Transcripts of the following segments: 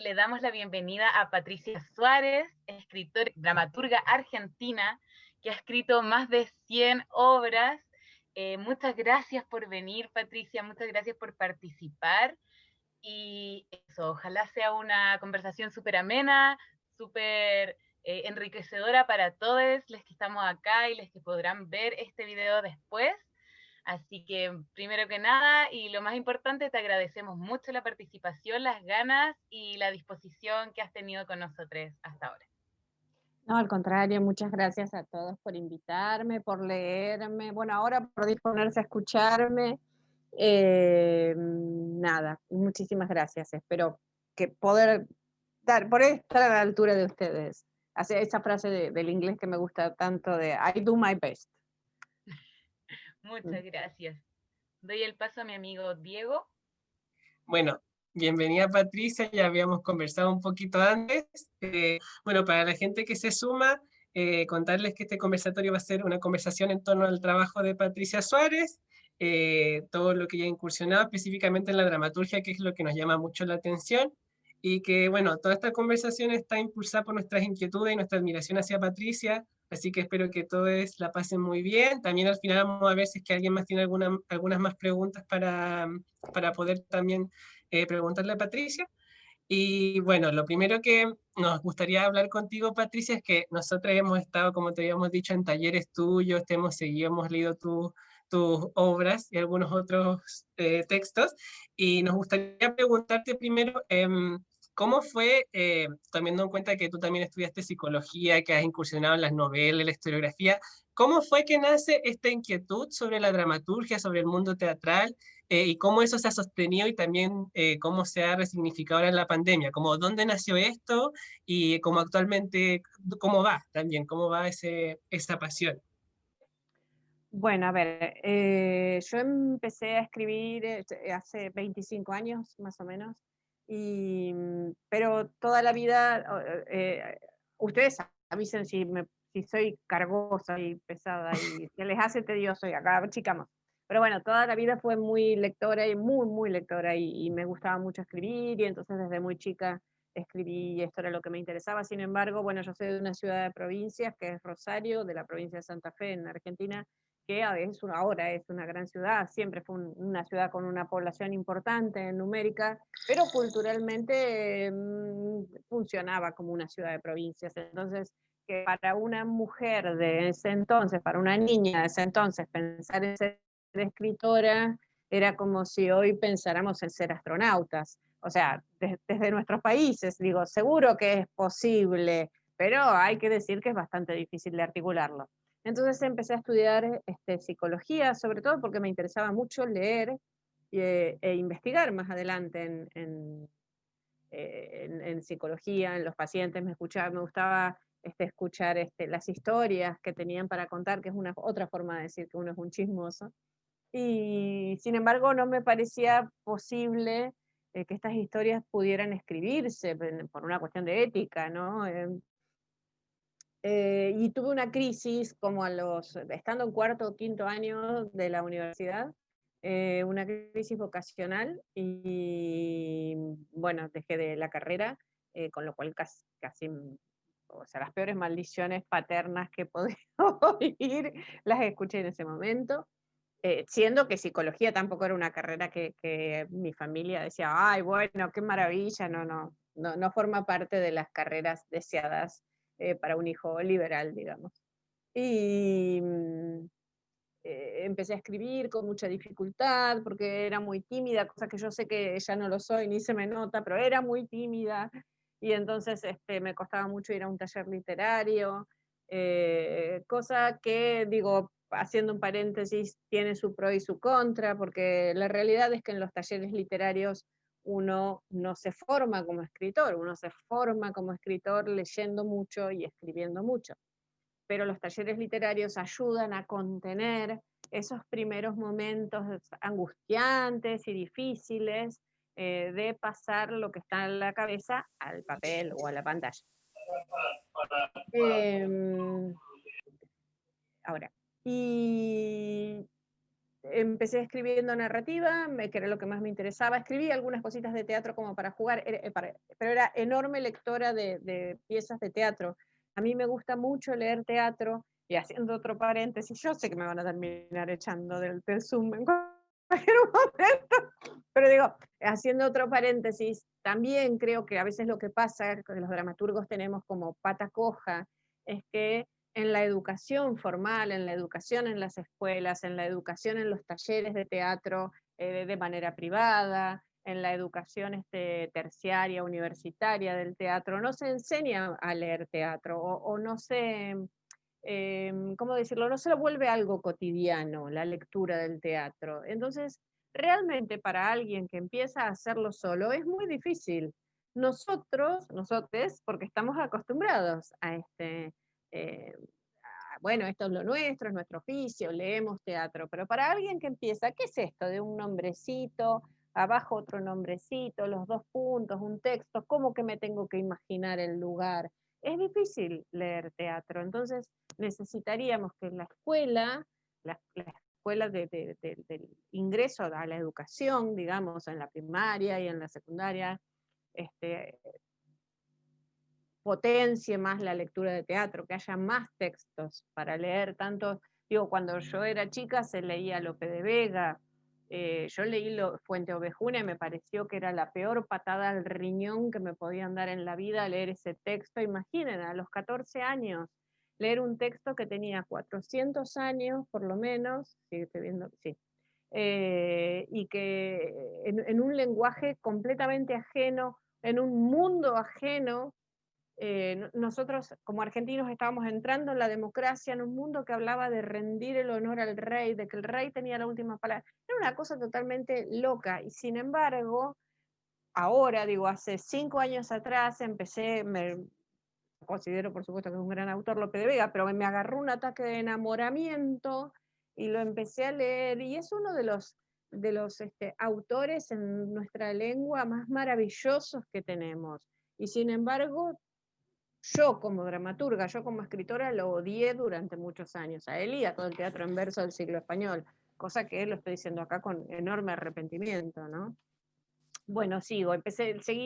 le damos la bienvenida a Patricia Suárez, escritora, dramaturga argentina, que ha escrito más de 100 obras. Muchas gracias por venir, Patricia, muchas gracias por participar. Y eso, ojalá sea una conversación súper amena, súper enriquecedora para todos los que estamos acá y los que podrán ver este video después. Así que, primero que nada, y lo más importante, te agradecemos mucho la participación, las ganas y la disposición que has tenido con nosotros hasta ahora. No, al contrario, muchas gracias a todos por invitarme, por leerme, bueno, ahora por disponerse a escucharme. Nada, muchísimas gracias. Espero que poder poder estar a la altura de ustedes. Hace esa frase del inglés que me gusta tanto de I do my best. Muchas gracias. Doy el paso a mi amigo Diego. Bueno, bienvenida Patricia, ya habíamos conversado un poquito antes. Bueno, para la gente que se suma, contarles que este conversatorio va a ser una conversación en torno al trabajo de Patricia Suárez, todo lo que ella ha incursionado específicamente en la dramaturgia, que es lo que nos llama mucho la atención, y que, bueno, toda esta conversación está impulsada por nuestras inquietudes y nuestra admiración hacia Patricia, así que espero que todos la pasen muy bien. También al final vamos a ver si es que alguien más tiene algunas más preguntas para poder también preguntarle a Patricia. Y bueno, lo primero que nos gustaría hablar contigo, Patricia, es que nosotros hemos estado, como te habíamos dicho, en talleres tuyos, te hemos seguido, hemos leído tus obras y algunos otros textos, y nos gustaría preguntarte primero, ¿cómo fue, teniendo en cuenta que tú también estudiaste psicología, que has incursionado en las novelas, la historiografía, cómo fue que nace esta inquietud sobre la dramaturgia, sobre el mundo teatral? Y cómo eso se ha sostenido y también cómo se ha resignificado ahora en la pandemia, como dónde nació esto y cómo actualmente, cómo va también, cómo va esa pasión. Bueno, a ver, yo empecé a escribir hace 25 años más o menos, pero toda la vida, ustedes avisen si soy cargosa y pesada y se les hace tedioso y acá chicamos. Pero bueno, toda la vida fue muy lectora y muy lectora y me gustaba mucho escribir y entonces desde muy chica escribí y esto era lo que me interesaba. Sin embargo, bueno, yo soy de una ciudad de provincias que es Rosario, de la provincia de Santa Fe en Argentina, que ahora es una gran ciudad, siempre fue una ciudad con una población importante numérica, pero culturalmente funcionaba como una ciudad de provincias. Entonces, que para una mujer de ese entonces, para una niña de ese entonces, pensar en ser escritora era como si hoy pensáramos en ser astronautas. O sea, desde nuestros países, digo, seguro que es posible, pero hay que decir que es bastante difícil de articularlo. Entonces empecé a estudiar psicología, sobre todo porque me interesaba mucho leer e investigar más adelante en psicología, en los pacientes, me gustaba escuchar las historias que tenían para contar, que es otra forma de decir que uno es un chismoso. Y sin embargo no me parecía posible que estas historias pudieran escribirse por una cuestión de ética, ¿no? Y tuve una crisis como estando en cuarto o quinto año de la universidad, una crisis vocacional y bueno, dejé de la carrera, con lo cual casi, o sea, las peores maldiciones paternas que podía oír las escuché en ese momento. Siendo que psicología tampoco era una carrera que mi familia decía, ay, bueno, qué maravilla, no forma parte de las carreras deseadas para un hijo liberal, digamos. Y empecé a escribir con mucha dificultad porque era muy tímida, cosa que yo sé que ya no lo soy, ni se me nota, pero era muy tímida. Y entonces me costaba mucho ir a un taller literario, cosa que, digo, haciendo un paréntesis, tiene su pro y su contra, porque la realidad es que en los talleres literarios uno no se forma como escritor, uno se forma como escritor leyendo mucho y escribiendo mucho. Pero los talleres literarios ayudan a contener esos primeros momentos angustiantes y difíciles de pasar lo que está en la cabeza al papel o a la pantalla. Ahora, y empecé escribiendo narrativa, que era lo que más me interesaba. Escribí algunas cositas de teatro como para jugar, pero era enorme lectora de piezas de teatro. A mí me gusta mucho leer teatro, y haciendo otro paréntesis, yo sé que me van a terminar echando del Zoom en cualquier momento, pero digo, haciendo otro paréntesis, también creo que a veces lo que pasa, que los dramaturgos tenemos como pata coja, es que en la educación formal, en la educación en las escuelas, en la educación en los talleres de teatro de manera privada, en la educación terciaria, universitaria del teatro, no se enseña a leer teatro o no se, ¿cómo decirlo? No se lo vuelve algo cotidiano la lectura del teatro. Entonces, realmente para alguien que empieza a hacerlo solo es muy difícil. Nosotros, porque estamos acostumbrados a bueno, esto es lo nuestro, es nuestro oficio, leemos teatro, pero para alguien que empieza, ¿qué es esto de un nombrecito, abajo otro nombrecito, los dos puntos, un texto, cómo que me tengo que imaginar el lugar? Es difícil leer teatro, entonces necesitaríamos que la escuela, la escuela del ingreso a la educación, digamos, en la primaria y en la secundaria, potencie más la lectura de teatro, que haya más textos para leer, tanto, digo, cuando yo era chica se leía Lope de Vega, yo leí Fuente Ovejuna y me pareció que era la peor patada al riñón que me podían dar en la vida leer ese texto. Imaginen, a los 14 años, leer un texto que tenía 400 años, por lo menos, sí, estoy viendo, sí, y que en un lenguaje completamente ajeno, en un mundo ajeno. Nosotros como argentinos estábamos entrando en la democracia en un mundo que hablaba de rendir el honor al rey, de que el rey tenía la última palabra. Era una cosa totalmente loca y sin embargo, ahora, digo, hace 5 años atrás me considero por supuesto que es un gran autor Lope de Vega, pero me agarró un ataque de enamoramiento y lo empecé a leer y es uno de los autores en nuestra lengua más maravillosos que tenemos. Y sin embargo, yo como dramaturga, yo como escritora lo odié durante muchos años, a él y a todo el teatro en verso del siglo español, cosa que lo estoy diciendo acá con enorme arrepentimiento, ¿no? Bueno, seguí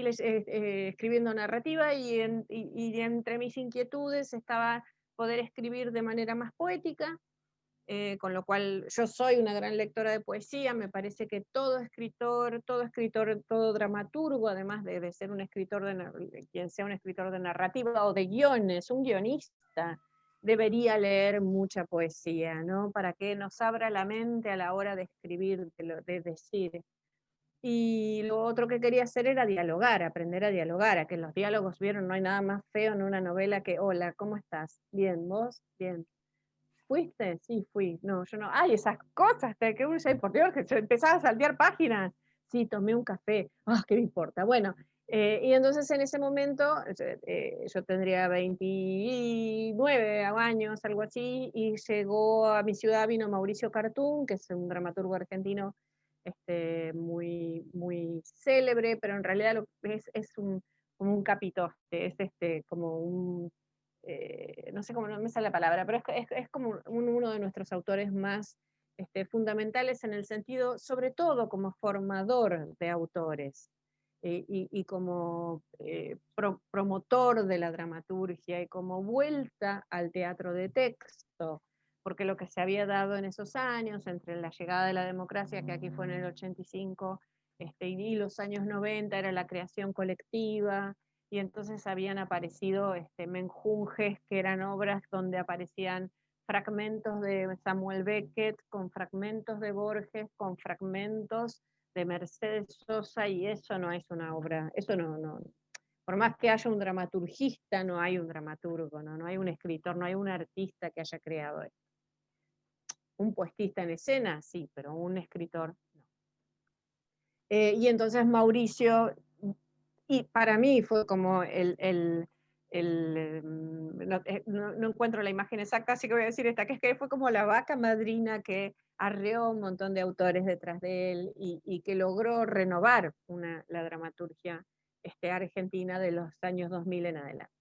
escribiendo narrativa y entre mis inquietudes estaba poder escribir de manera más poética, con lo cual yo soy una gran lectora de poesía, me parece que todo escritor, todo dramaturgo, además de ser un escritor, quien sea un escritor de narrativa o de guiones, un guionista, debería leer mucha poesía, ¿no? Para que nos abra la mente a la hora de escribir, de decir. Y lo otro que quería hacer era dialogar, aprender a dialogar, a que los diálogos, vieron, no hay nada más feo en una novela que, hola, ¿cómo estás? Bien, ¿vos? Bien. ¿Fuiste? Sí, fui. No, yo no. Ay, esas cosas, que uno dice, por Dios, que se empezaba a saltear páginas. Sí, tomé un café. Ah, ¿qué me importa? Bueno, y entonces en ese momento, yo tendría 29 años, algo así, y llegó a mi ciudad, vino Mauricio Cartún, que es un dramaturgo argentino muy, muy célebre, pero en realidad es como un capitoste, es como un no sé cómo, no me sale la palabra, pero es como uno de nuestros autores más fundamentales en el sentido, sobre todo como formador de autores y como promotor de la dramaturgia y como vuelta al teatro de texto, porque lo que se había dado en esos años, entre la llegada de la democracia, que aquí fue en el 85, y los años 90, era la creación colectiva, y entonces habían aparecido menjunjes que eran obras donde aparecían fragmentos de Samuel Beckett, con fragmentos de Borges, con fragmentos de Mercedes Sosa, y eso no es una obra, eso no, por más que haya un dramaturgista, no hay un dramaturgo, no hay un escritor, no hay un artista que haya creado esto. Un puestista en escena, sí, pero un escritor no. Y entonces Mauricio, y para mí fue como no encuentro la imagen exacta, así que voy a decir esta, que es que fue como la vaca madrina que arreó un montón de autores detrás de él y que logró renovar la dramaturgia argentina de los años 2000 en adelante.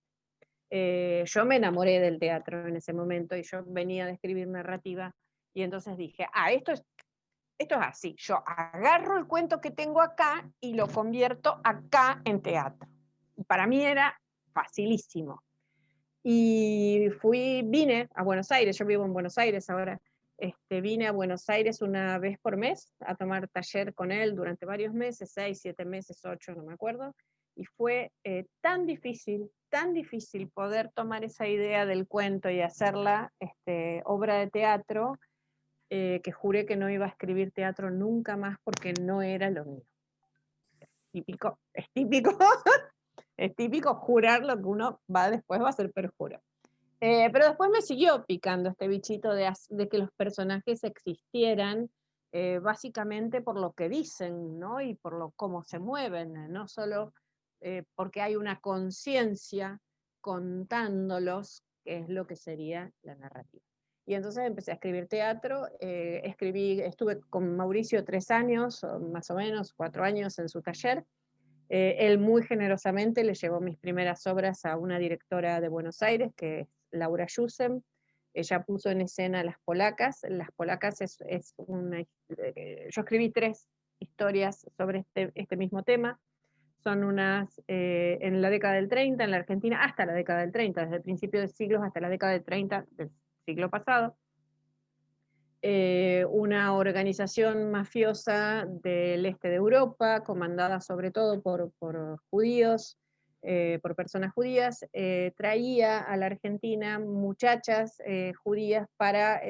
Yo me enamoré del teatro en ese momento y yo venía de escribir narrativa y entonces dije, esto es esto es así, yo agarro el cuento que tengo acá y lo convierto acá en teatro. Y para mí era facilísimo. Y vine a Buenos Aires, yo vivo en Buenos Aires ahora, vine a Buenos Aires una vez por mes a tomar taller con él durante varios meses, 6, 7 meses, 8, no me acuerdo, y fue tan difícil poder tomar esa idea del cuento y hacerla obra de teatro, que juré que no iba a escribir teatro nunca más porque no era lo mío. Típico, es típico, es típico jurar lo que uno después va a hacer perjuro. Pero después me siguió picando este bichito de que los personajes existieran, básicamente por lo que dicen, ¿no? Y por cómo se mueven, no solo porque hay una conciencia contándolos, que es lo que sería la narrativa. Y entonces empecé a escribir teatro, estuve con Mauricio 3 años, más o menos, 4 años en su taller. Él muy generosamente le llevó mis primeras obras a una directora de Buenos Aires, que es Laura Jusem. Ella puso en escena Las Polacas. Las Polacas es una... yo escribí 3 historias sobre este mismo tema. Son unas en la década del 30, en la Argentina, hasta la década del 30, desde el principio del siglo hasta la década del 30 del siglo pasado. Una organización mafiosa del este de Europa, comandada sobre todo por judíos, por personas judías, traía a la Argentina muchachas judías para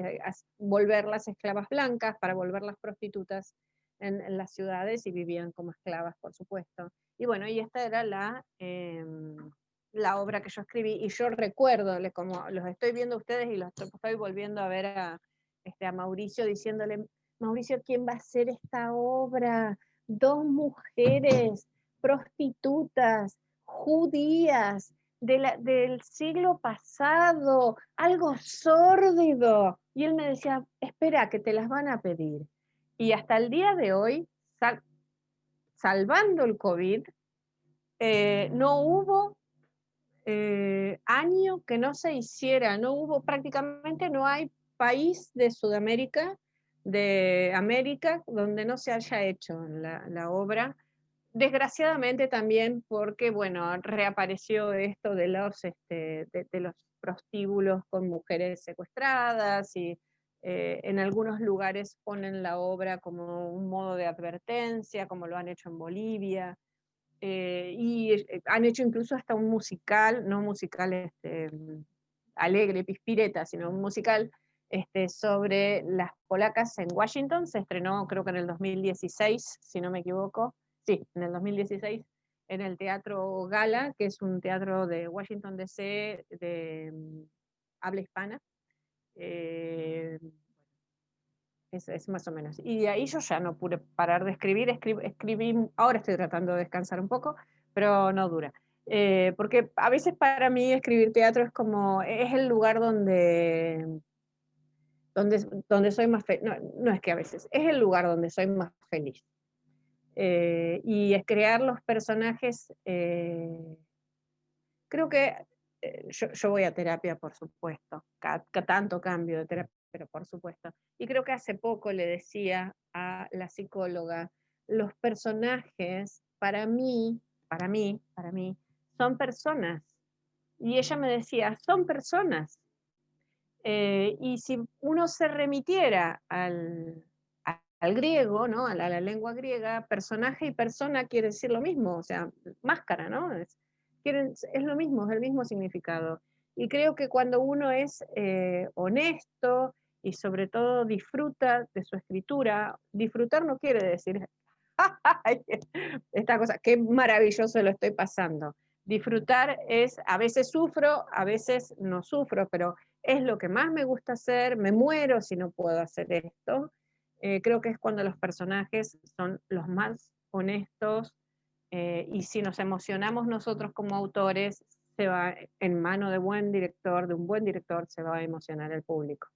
volverlas esclavas blancas, para volverlas prostitutas en las ciudades, y vivían como esclavas, por supuesto. Y bueno, y esta era la obra que yo escribí, y yo recuerdo, como los estoy viendo a ustedes y los estoy volviendo a ver a Mauricio, diciéndole: Mauricio, ¿quién va a hacer esta obra? 2 mujeres prostitutas, judías, del siglo pasado, algo sórdido. Y él me decía: espera, que te las van a pedir. Y hasta el día de hoy, salvando el COVID, no hubo año que no se hiciera, prácticamente no hay país de Sudamérica, de América, donde no se haya hecho la obra. Desgraciadamente también porque, bueno, reapareció esto de los prostíbulos con mujeres secuestradas, y en algunos lugares ponen la obra como un modo de advertencia, como lo han hecho en Bolivia. Y han hecho incluso hasta un musical, no musical alegre, pispireta, sino un musical sobre las polacas en Washington. Se estrenó creo que en el 2016, si no me equivoco. Sí, en el 2016, en el Teatro Gala, que es un teatro de Washington DC de habla hispana. Es más o menos. Y de ahí yo ya no pude parar de escribir. Escribí, ahora estoy tratando de descansar un poco, pero no dura. Porque a veces para mí escribir teatro es el lugar donde soy más feliz. No, no es que a veces, es el lugar donde soy más feliz. Y es crear los personajes. Creo que yo voy a terapia, por supuesto, cada tanto cambio de terapia, pero por supuesto. Y creo que hace poco le decía a la psicóloga: los personajes para mí, son personas. Y ella me decía: son personas. Y si uno se remitiera al griego, ¿no? a la lengua griega, personaje y persona quiere decir lo mismo, o sea, máscara, ¿no? Es lo mismo, es el mismo significado. Y creo que cuando uno es honesto y sobre todo disfruta de su escritura, disfrutar no quiere decir esta cosa, qué maravilloso lo estoy pasando. Disfrutar es, a veces sufro, a veces no sufro, pero es lo que más me gusta hacer, me muero si no puedo hacer esto. Creo que es cuando los personajes son los más honestos, y si nos emocionamos nosotros como autores, se va en mano de un buen director, se va a emocionar el público.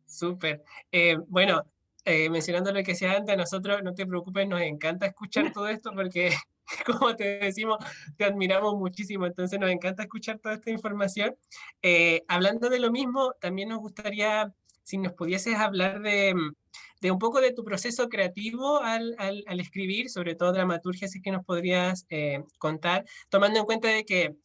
Súper. Bueno, mencionando lo que decía antes, a nosotros, no te preocupes, nos encanta escuchar todo esto porque, como te decimos, te admiramos muchísimo, entonces nos encanta escuchar toda esta información. Hablando de lo mismo, también nos gustaría si nos pudieses hablar de un poco de tu proceso creativo al escribir, sobre todo dramaturgia, si es que nos podrías contar, tomando en cuenta de que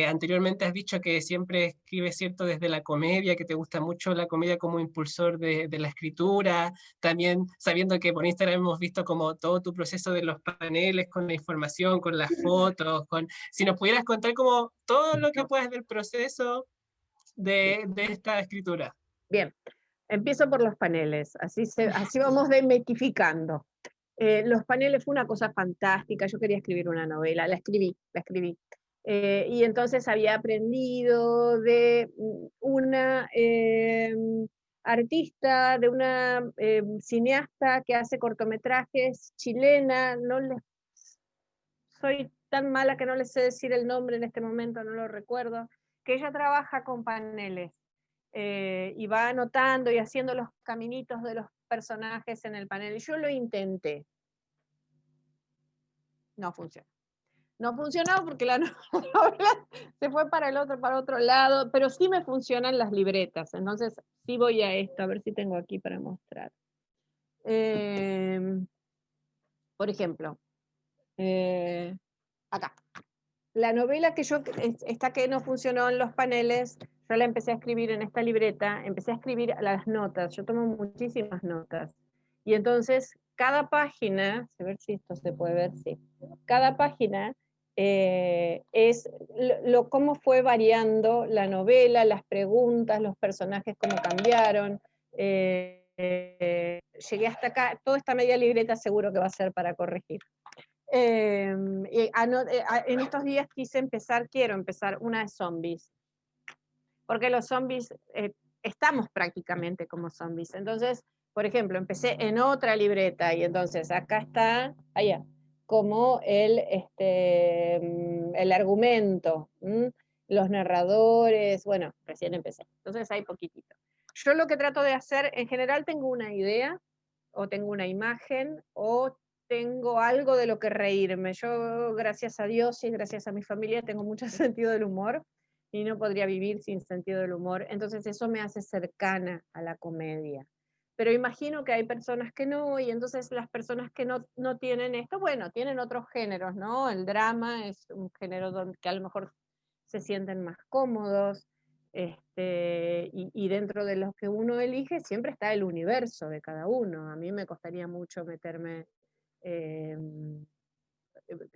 anteriormente has dicho que siempre escribes, ¿cierto?, desde la comedia, que te gusta mucho la comedia como impulsor de la escritura, también sabiendo que por Instagram hemos visto como todo tu proceso de los paneles, con la información, con las fotos, si nos pudieras contar como todo lo que puedas del proceso de esta escritura. Bien, empiezo por los paneles, así vamos demitificando. Los paneles fue una cosa fantástica, yo quería escribir una novela, la escribí. Y entonces había aprendido de una artista, de una cineasta que hace cortometrajes chilena, soy tan mala que no les sé decir el nombre en este momento, no lo recuerdo, que ella trabaja con paneles y va anotando y haciendo los caminitos de los personajes en el panel. Y yo lo intenté. No funcionó. No funcionó porque la novela se fue para otro lado, pero sí me funcionan las libretas. Entonces, sí voy a esto, a ver si tengo aquí para mostrar. Por ejemplo, acá. La novela esta que no funcionó en los paneles, yo la empecé a escribir en esta libreta, empecé a escribir las notas, yo tomo muchísimas notas. Y entonces, cada página, a ver si esto se puede ver, sí. Cada página es cómo fue variando la novela, las preguntas, los personajes, cómo cambiaron. Llegué hasta acá, toda esta media libreta seguro que va a ser para corregir. En estos días quiero empezar una de zombies, porque los zombies estamos prácticamente como zombies. Entonces, por ejemplo, empecé en otra libreta y entonces acá está, allá, como el argumento, los narradores, bueno, recién empecé. Entonces hay poquitito. Yo lo que trato de hacer, en general tengo una idea, o tengo una imagen, o tengo algo de lo que reírme. Yo, gracias a Dios y gracias a mi familia, tengo mucho sentido del humor y no podría vivir sin sentido del humor. Entonces eso me hace cercana a la comedia. Pero imagino que hay personas que no, y entonces las personas que no tienen esto, bueno, tienen otros géneros, ¿no? El drama es un género que a lo mejor se sienten más cómodos, y dentro de los que uno elige siempre está el universo de cada uno. A mí me costaría mucho meterme,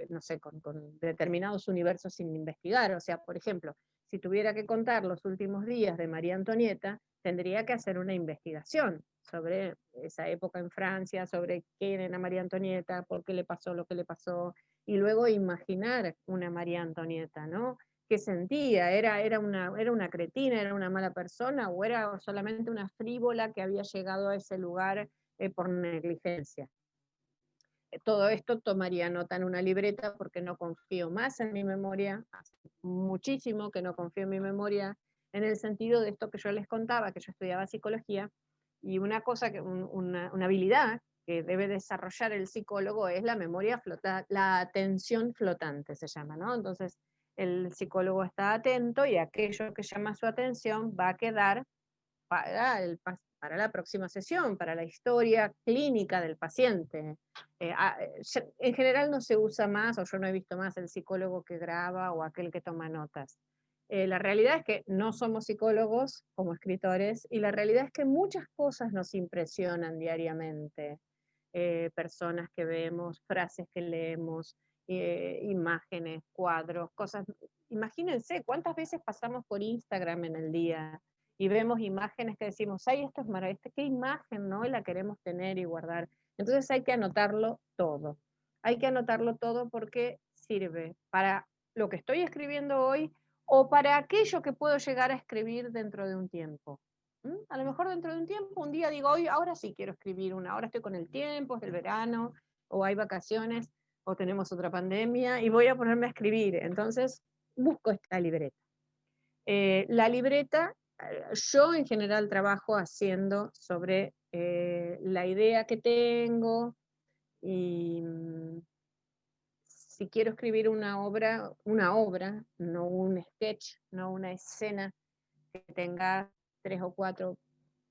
no sé, con determinados universos sin investigar. O sea, por ejemplo, si tuviera que contar los últimos días de María Antonieta, tendría que hacer una investigación sobre esa época en Francia, sobre quién era María Antonieta, por qué le pasó lo que le pasó, y luego imaginar una María Antonieta, ¿no? ¿Qué sentía? ¿Era una cretina, era una mala persona, o era solamente una frívola que había llegado a ese lugar por negligencia? Todo esto tomaría nota en una libreta porque no confío más en mi memoria, hace muchísimo que no confío en mi memoria, en el sentido de esto que yo les contaba, que yo estudiaba psicología, y una cosa, una habilidad que debe desarrollar el psicólogo es la memoria flotante, la atención flotante se llama, ¿no? Entonces, el psicólogo está atento y aquello que llama su atención va a quedar para la próxima sesión, para la historia clínica del paciente. En general no se usa más, o yo no he visto más el psicólogo que graba o aquel que toma notas. La realidad es que no somos psicólogos como escritores, y la realidad es que muchas cosas nos impresionan diariamente. Personas que vemos, frases que leemos, imágenes, cuadros, cosas. Imagínense cuántas veces pasamos por Instagram en el día y vemos imágenes que decimos, ay, esto es maravilloso, qué imagen, ¿no? Y la queremos tener y guardar. Entonces hay que anotarlo todo. Hay que anotarlo todo porque sirve para lo que estoy escribiendo hoy o para aquello que puedo llegar a escribir dentro de un tiempo. A lo mejor dentro de un tiempo, un día digo, hoy, ahora sí quiero escribir ahora estoy con el tiempo, es el verano, o hay vacaciones, o tenemos otra pandemia, y voy a ponerme a escribir. Entonces busco esta libreta. La libreta, yo en general trabajo haciendo sobre la idea que tengo, y si quiero escribir una obra, no un sketch, no una escena que tenga 3 o 4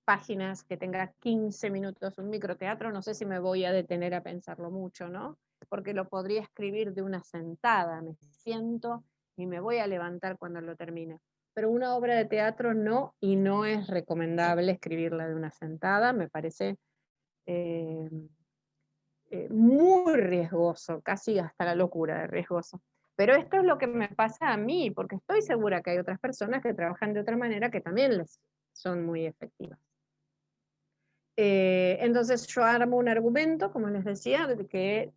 páginas, que tenga 15 minutos, un microteatro, no sé si me voy a detener a pensarlo mucho, ¿no? Porque lo podría escribir de una sentada, me siento y me voy a levantar cuando lo termine. Pero una obra de teatro no, y no es recomendable escribirla de una sentada, me parece muy riesgoso, casi hasta la locura de riesgoso. Pero esto es lo que me pasa a mí, porque estoy segura que hay otras personas que trabajan de otra manera que también les son muy efectivas. Entonces yo armo un argumento, como les decía, que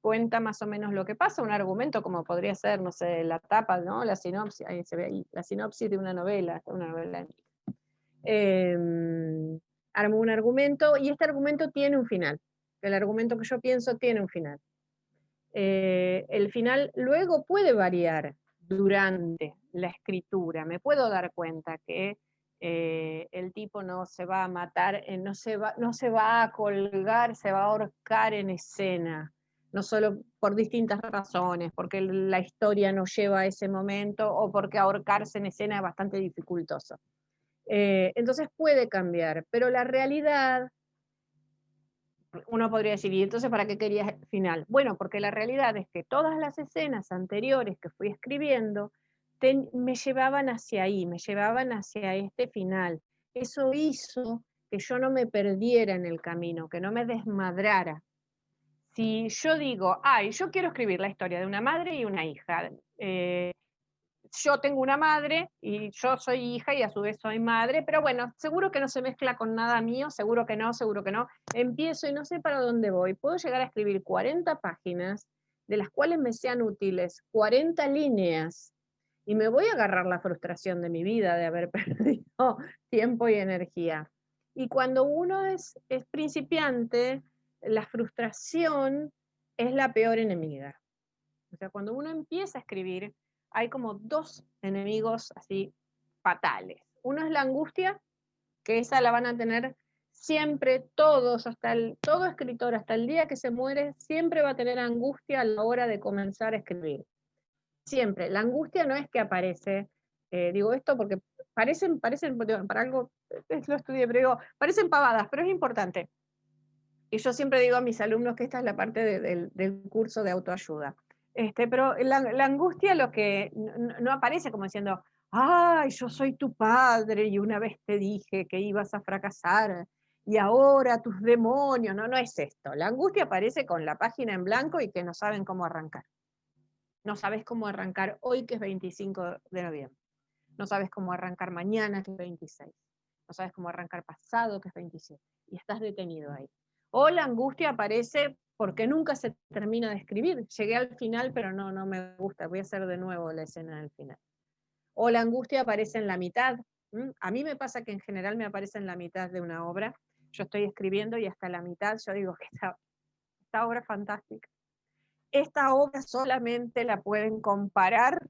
cuenta más o menos lo que pasa, un argumento como podría ser, no sé, la tapa, ¿no? La sinopsis, ahí se ve ahí, la sinopsis de una novela. Armo un argumento y este argumento tiene un final. El argumento que yo pienso tiene un final. El final luego puede variar durante la escritura. Me puedo dar cuenta que el tipo no se va a matar, no se va a colgar, se va a ahorcar en escena. No solo por distintas razones, porque la historia no lleva a ese momento o porque ahorcarse en escena es bastante dificultoso. Entonces puede cambiar, pero la realidad, uno podría decir, ¿y entonces para qué querías el final? Bueno, porque la realidad es que todas las escenas anteriores que fui escribiendo me llevaban hacia ahí, me llevaban hacia este final. Eso hizo que yo no me perdiera en el camino, que no me desmadrara. Si yo digo, ay, yo quiero escribir la historia de una madre y una hija, yo tengo una madre y yo soy hija y a su vez soy madre, pero bueno, seguro que no se mezcla con nada mío, seguro que no, empiezo y no sé para dónde voy. Puedo llegar a escribir 40 páginas, de las cuales me sean útiles 40 líneas, y me voy a agarrar la frustración de mi vida de haber perdido tiempo y energía. Y cuando uno es principiante, la frustración es la peor enemiga. O sea, cuando uno empieza a escribir, hay como dos enemigos así fatales. Uno es la angustia, que esa la van a tener siempre todos, todo escritor, hasta el día que se muere, siempre va a tener angustia a la hora de comenzar a escribir. Siempre. La angustia no es que aparece, digo esto porque parecen, para algo, lo estudié, pero digo, parecen pavadas, pero es importante. Y yo siempre digo a mis alumnos que esta es la parte del curso de autoayuda. Pero la angustia lo que no aparece como diciendo, ay, yo soy tu padre y una vez te dije que ibas a fracasar y ahora tus demonios, no es esto. La angustia aparece con la página en blanco y que no saben cómo arrancar. No sabes cómo arrancar hoy, que es 25 de noviembre. No sabes cómo arrancar mañana, que es 26. No sabes cómo arrancar pasado, que es 27. Y estás detenido ahí. O la angustia aparece porque nunca se termina de escribir. Llegué al final, pero no me gusta. Voy a hacer de nuevo la escena del final. O la angustia aparece en la mitad. A mí me pasa que en general me aparece en la mitad de una obra. Yo estoy escribiendo y hasta la mitad yo digo que esta obra es fantástica. Esta obra solamente la pueden comparar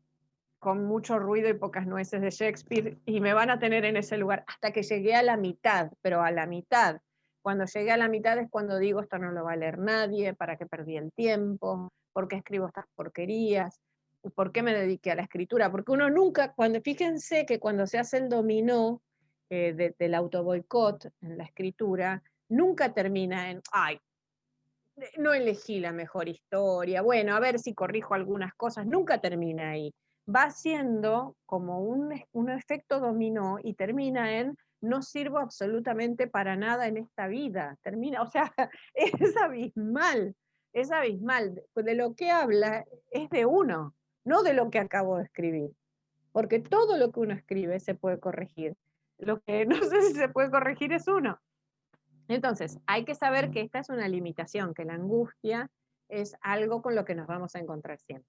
con mucho ruido y pocas nueces de Shakespeare, y me van a tener en ese lugar hasta que llegué a la mitad, pero a la mitad. Cuando llegué a la mitad es cuando digo, esto no lo va a leer nadie, para qué perdí el tiempo, por qué escribo estas porquerías, por qué me dediqué a la escritura, porque uno nunca, fíjense que cuando se hace el dominó del autoboicot en la escritura, nunca termina en, ay, no elegí la mejor historia, bueno, a ver si corrijo algunas cosas, nunca termina ahí. Va siendo como un efecto dominó y termina en no sirvo absolutamente para nada en esta vida. Termina, o sea, es abismal, es abismal. De lo que habla es de uno, no de lo que acabo de escribir. Porque todo lo que uno escribe se puede corregir. Lo que no sé si se puede corregir es uno. Entonces, hay que saber que esta es una limitación, que la angustia es algo con lo que nos vamos a encontrar siempre.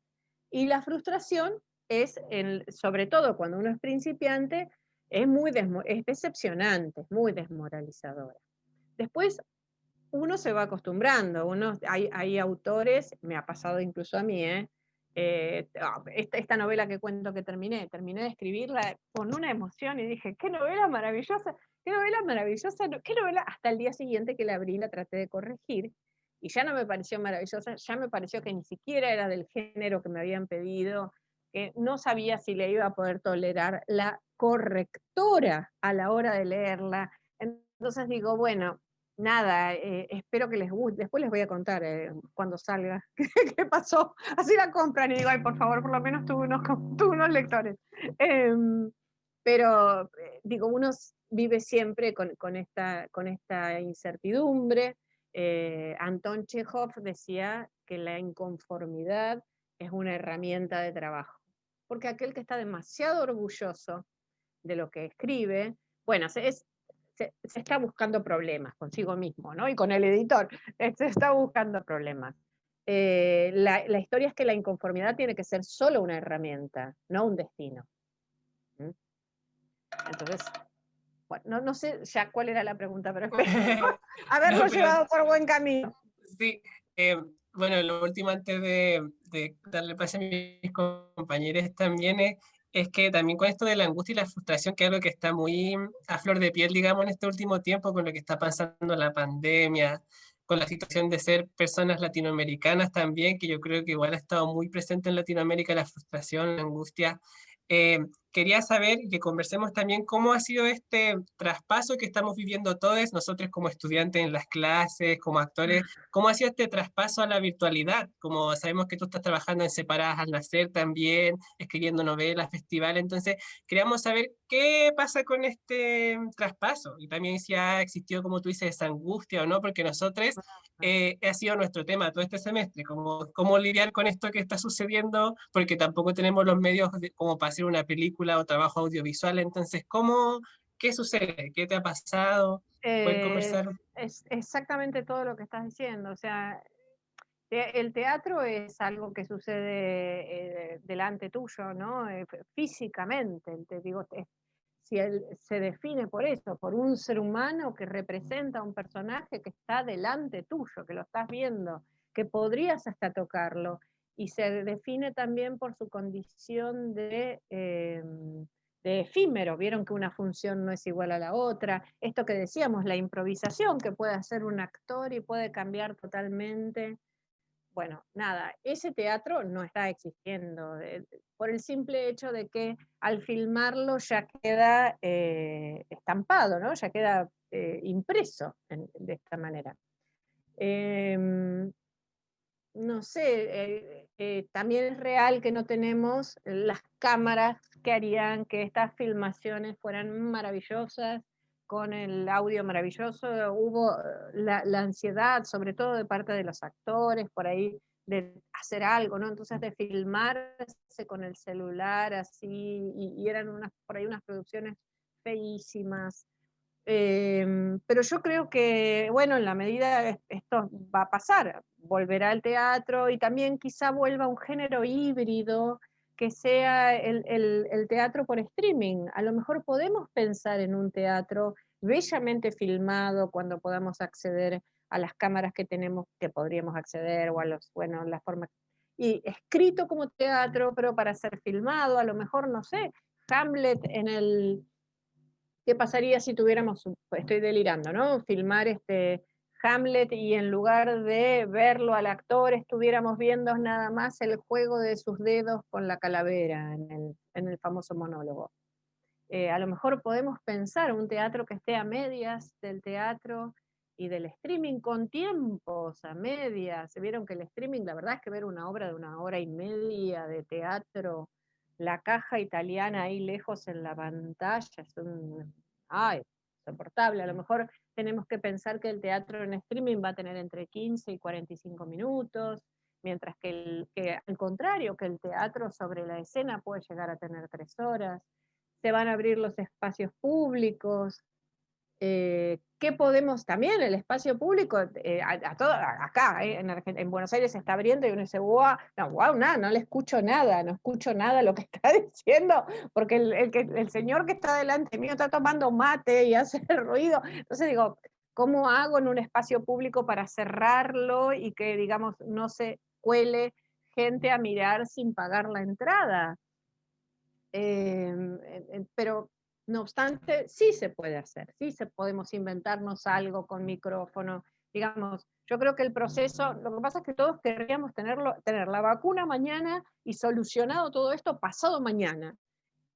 Y la frustración es, sobre todo cuando uno es principiante, es decepcionante, es muy desmoralizadora. Después, uno se va acostumbrando. Hay autores, me ha pasado incluso a mí, esta novela que cuento que terminé de escribirla con una emoción y dije, qué novela maravillosa, qué novela maravillosa, qué novela, hasta el día siguiente que la abrí la traté de corregir y ya no me pareció maravillosa, ya me pareció que ni siquiera era del género que me habían pedido, que no sabía si le iba a poder tolerar la correctora a la hora de leerla. Entonces digo, bueno, nada, espero que les guste. Después les voy a contar cuando salga qué pasó. Así la compran y digo, ay, por favor, por lo menos tuve unos lectores. Pero digo, uno vive siempre con esta incertidumbre. Anton Chekhov decía que la inconformidad es una herramienta de trabajo, porque aquel que está demasiado orgulloso de lo que escribe, bueno, se está buscando problemas consigo mismo, ¿no? Y con el editor, se está buscando problemas. La historia es que la inconformidad tiene que ser solo una herramienta, no un destino. ¿Mm? Entonces, bueno, no sé ya cuál era la pregunta, pero espero haberlo No, pero llevado por buen camino. sí, bueno, lo último antes de darle pase a mis compañeros también es que también con esto de la angustia y la frustración, que es algo que está muy a flor de piel, digamos, en este último tiempo, con lo que está pasando la pandemia, con la situación de ser personas latinoamericanas también, que yo creo que igual ha estado muy presente en Latinoamérica la frustración, la angustia. Quería saber y que conversemos también cómo ha sido este traspaso que estamos viviendo todos, nosotros como estudiantes en las clases, como actores. ¿Cómo ha sido este traspaso a la virtualidad? Como sabemos que tú estás trabajando en Separadas al Nacer también, escribiendo novelas, festivales, entonces queríamos saber qué pasa con este traspaso y también si ha existido, como tú dices, esa angustia o no, porque nosotros ha sido nuestro tema todo este semestre, como cómo lidiar con esto que está sucediendo, porque tampoco tenemos los medios como para hacer una película o trabajo audiovisual, entonces, ¿qué sucede? ¿Qué te ha pasado? ¿Pueden conversar? Es exactamente todo lo que estás diciendo. O sea, el teatro es algo que sucede delante tuyo, ¿no? Físicamente, te digo, si él se define por eso, por un ser humano que representa a un personaje que está delante tuyo, que lo estás viendo, que podrías hasta tocarlo, y se define también por su condición de efímero. Vieron que una función no es igual a la otra. Esto que decíamos, la improvisación que puede hacer un actor y puede cambiar totalmente. Bueno, nada, ese teatro no está existiendo por el simple hecho de que al filmarlo ya queda estampado, ¿no? Ya queda impreso de esta manera. No sé, también es real que no tenemos las cámaras que harían que estas filmaciones fueran maravillosas, con el audio maravilloso. Hubo la ansiedad, sobre todo de parte de los actores, por ahí, de hacer algo, ¿no? Entonces de filmarse con el celular así, y eran por ahí unas producciones feísimas. Pero yo creo que, bueno, en la medida esto va a pasar, volverá al teatro y también quizá vuelva un género híbrido que sea el teatro por streaming. A lo mejor podemos pensar en un teatro bellamente filmado cuando podamos acceder a las cámaras que tenemos, que podríamos acceder, o a bueno, las formas, y escrito como teatro, pero para ser filmado, a lo mejor, no sé, Hamlet ¿qué pasaría si tuviéramos, estoy delirando, ¿no? Filmar Hamlet y en lugar de verlo al actor estuviéramos viendo nada más el juego de sus dedos con la calavera en el famoso monólogo. A lo mejor podemos pensar un teatro que esté a medias del teatro y del streaming, con tiempos a medias. Se vieron que el streaming, la verdad es que ver una obra de 1 hora y media de teatro, la caja italiana ahí lejos en la pantalla, es insoportable. A lo mejor tenemos que pensar que el teatro en streaming va a tener entre 15 y 45 minutos, mientras que al contrario, que el teatro sobre la escena puede llegar a tener 3 horas. Se van a abrir los espacios públicos. ¿Qué podemos también? El espacio público, acá en Buenos Aires se está abriendo y uno dice, wow, nada, no le escucho nada, no escucho nada lo que está diciendo, porque el señor que está delante mío está tomando mate y hace ruido. Entonces digo, ¿cómo hago en un espacio público para cerrarlo y que, digamos, no se cuele gente a mirar sin pagar la entrada? Pero no obstante, sí se puede hacer, sí podemos inventarnos algo con micrófono. Digamos, yo creo que el proceso, lo que pasa es que todos querríamos tener la vacuna mañana y solucionado todo esto pasado mañana.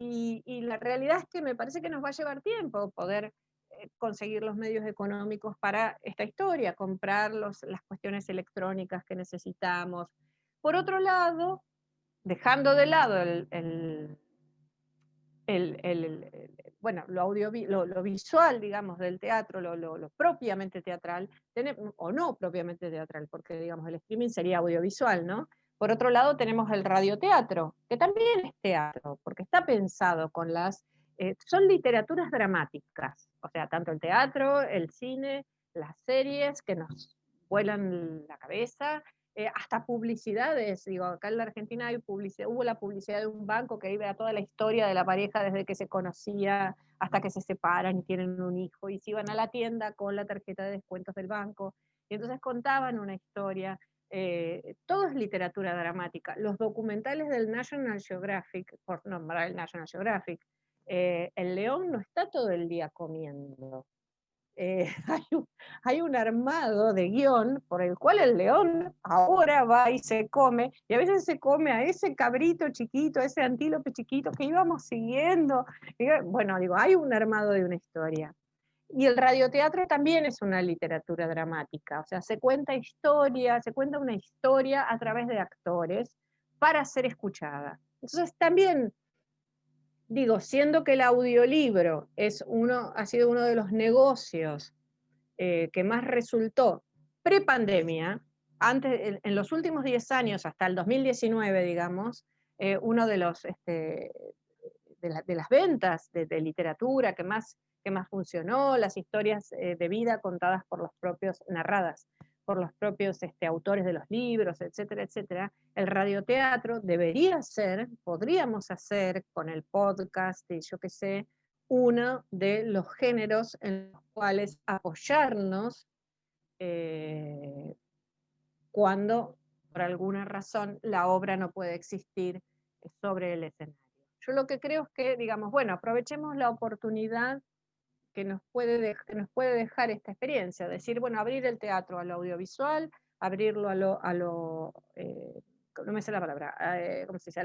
y la realidad es que me parece que nos va a llevar tiempo poder conseguir los medios económicos para esta historia, comprar las cuestiones electrónicas que necesitamos. Por otro lado, dejando de lado bueno, lo visual, digamos, del teatro, lo propiamente teatral, o no propiamente teatral, porque, digamos, el streaming sería audiovisual, ¿no? Por otro lado, tenemos el radioteatro, que también es teatro, porque está pensado con son literaturas dramáticas, o sea, tanto el teatro, el cine, las series que nos vuelan la cabeza, hasta publicidades, digo, acá en la Argentina hubo la publicidad de un banco que iba a toda la historia de la pareja desde que se conocía hasta que se separan y tienen un hijo, y se iban a la tienda con la tarjeta de descuentos del banco, y entonces contaban una historia. Todo es literatura dramática. Los documentales del National Geographic, por nombrar el National Geographic, el león no está todo el día comiendo. Hay, hay un armado de guión por el cual el león ahora va y se come, y a veces se come a ese cabrito chiquito, a ese antílope chiquito que íbamos siguiendo. Bueno, digo, hay un armado de una historia. Y el radioteatro también es una literatura dramática, o sea, se cuenta una historia a través de actores para ser escuchada. Entonces también digo, siendo que el audiolibro ha sido uno de los negocios que más resultó pre-pandemia, en los últimos 10 años, hasta el 2019, digamos, uno de las ventas de literatura que más funcionó, las historias de vida contadas por los propios, narradas por los propios autores de los libros, etcétera, etcétera. El radioteatro podríamos hacer con el podcast y yo qué sé, uno de los géneros en los cuales apoyarnos cuando por alguna razón la obra no puede existir sobre el escenario. Yo lo que creo es que, digamos, bueno, aprovechemos la oportunidad que nos puede dejar esta experiencia, decir, bueno, abrir el teatro a lo audiovisual, abrirlo no me sé la palabra, ¿cómo se dice? A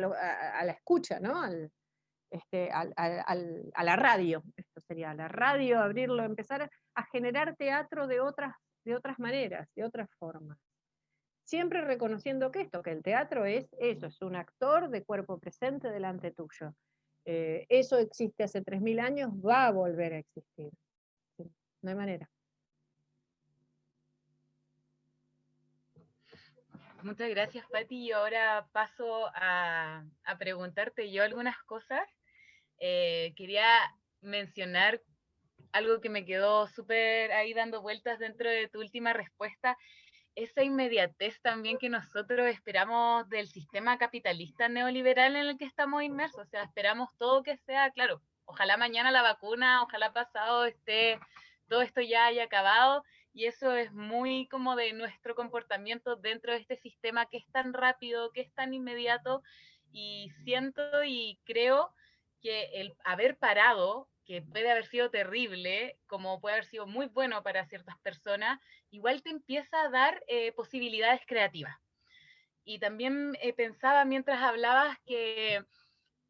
la escucha, ¿no? A la radio, esto sería, a la radio, abrirlo, empezar a generar teatro de otras maneras, de otras formas. Siempre reconociendo que el teatro es eso, es un actor de cuerpo presente delante tuyo. Eso existe hace 3000 años, va a volver a existir. No hay manera. Muchas gracias, Pati. Y ahora paso a preguntarte yo algunas cosas. Quería mencionar algo que me quedó súper ahí dando vueltas dentro de tu última respuesta, esa inmediatez también que nosotros esperamos del sistema capitalista neoliberal en el que estamos inmersos. O sea, esperamos todo que sea, claro, ojalá mañana la vacuna, ojalá pasado todo esto ya haya acabado, y eso es muy como de nuestro comportamiento dentro de este sistema que es tan rápido, que es tan inmediato, y siento y creo que el haber parado, que puede haber sido terrible, como puede haber sido muy bueno para ciertas personas, igual te empieza a dar posibilidades creativas. Y también pensaba mientras hablabas que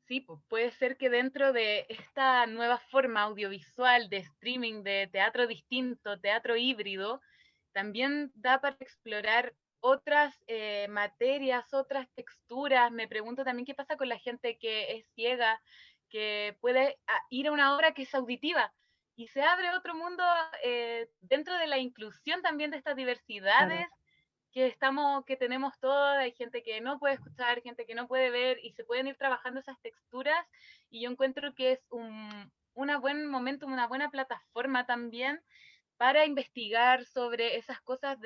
sí, pues puede ser que dentro de esta nueva forma audiovisual de streaming, de teatro distinto, teatro híbrido, también da para explorar otras materias, otras texturas. Me pregunto también qué pasa con la gente que es ciega, que puede ir a una obra que es auditiva, y se abre otro mundo dentro de la inclusión también de estas diversidades. Claro. Que tenemos todos, hay gente que no puede escuchar, gente que no puede ver, y se pueden ir trabajando esas texturas, y yo encuentro que es un buen momento, una buena plataforma también para investigar sobre esas cosas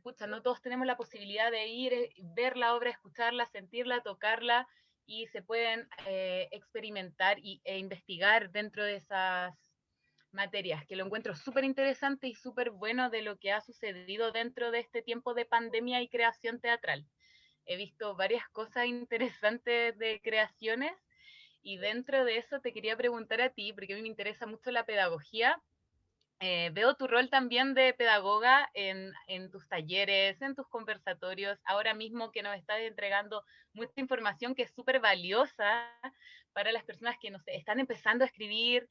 pucha, no todos tenemos la posibilidad de ir, ver la obra, escucharla, sentirla, tocarla, y se pueden experimentar e investigar dentro de esas materias, que lo encuentro súper interesante y súper bueno de lo que ha sucedido dentro de este tiempo de pandemia y creación teatral. He visto varias cosas interesantes de creaciones, y dentro de eso te quería preguntar a ti, porque a mí me interesa mucho la pedagogía. veo tu rol también de pedagoga en tus talleres, en tus conversatorios, ahora mismo que nos estás entregando mucha información que es súper valiosa para las personas que, no sé, están empezando a escribir,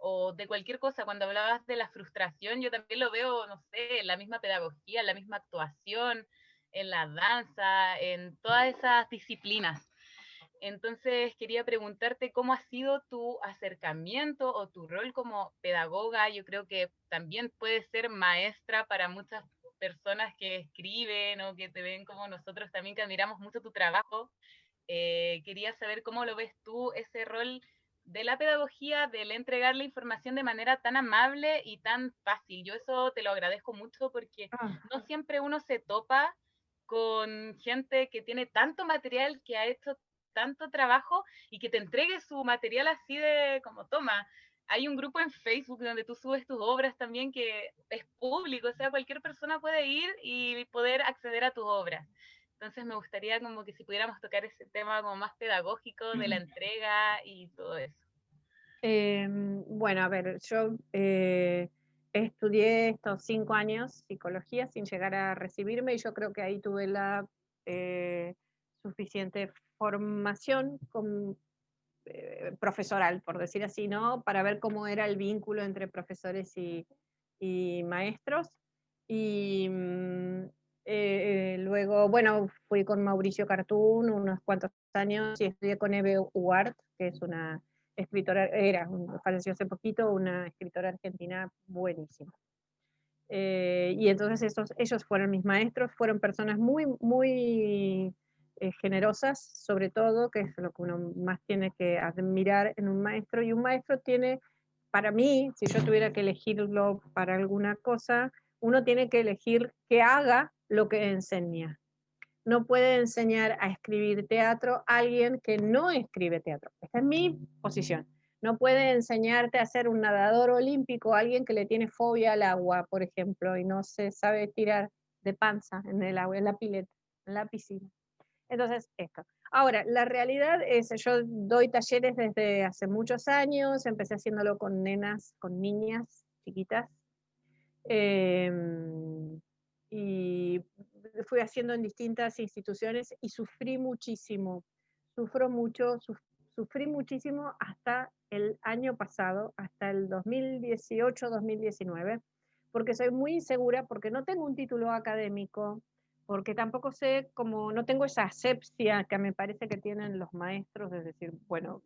o de cualquier cosa. Cuando hablabas de la frustración, yo también lo veo, no sé, en la misma pedagogía, en la misma actuación, en la danza, en todas esas disciplinas. Entonces quería preguntarte cómo ha sido tu acercamiento o tu rol como pedagoga. Yo creo que también puedes ser maestra para muchas personas que escriben o que te ven como nosotros también, que admiramos mucho tu trabajo. Quería saber cómo lo ves tú, ese rol de la pedagogía, del entregar la información de manera tan amable y tan fácil. Yo eso te lo agradezco mucho porque Ah, no siempre uno se topa con gente que tiene tanto material, que ha hecho tanto trabajo y que te entregue su material así de como toma. Hay un grupo en Facebook donde tú subes tus obras también que es público, o sea, cualquier persona puede ir y poder acceder a tus obras. Entonces me gustaría como que si pudiéramos tocar ese tema como más pedagógico de la entrega y todo eso. Bueno, a ver, yo estudié estos 5 años psicología sin llegar a recibirme y yo creo que ahí tuve la suficiente formación profesoral, por decir así, ¿no? Para ver cómo era el vínculo entre profesores y maestros. Y luego, bueno, fui con Mauricio Cartún unos cuantos años y estudié con Eve Uart, que es una escritora, falleció hace poquito, una escritora argentina buenísima. Y entonces ellos fueron mis maestros, fueron personas muy, muy generosas, sobre todo, que es lo que uno más tiene que admirar en un maestro, y un maestro tiene, para mí, si yo tuviera que elegirlo para alguna cosa, uno tiene que elegir que haga lo que enseña. No puede enseñar a escribir teatro a alguien que no escribe teatro. Esta es mi posición. No puede enseñarte a ser un nadador olímpico a alguien que le tiene fobia al agua, por ejemplo, y no se sabe tirar de panza en el agua, en la pileta, en la piscina. Entonces, esto. Ahora, la realidad es, yo doy talleres desde hace muchos años, empecé haciéndolo con nenas, con niñas chiquitas, y fui haciendo en distintas instituciones y sufrí muchísimo, sufrí muchísimo hasta el año pasado, hasta el 2018-2019, porque soy muy insegura, porque no tengo un título académico, porque tampoco sé, como no tengo esa asepsia que me parece que tienen los maestros, es decir, bueno,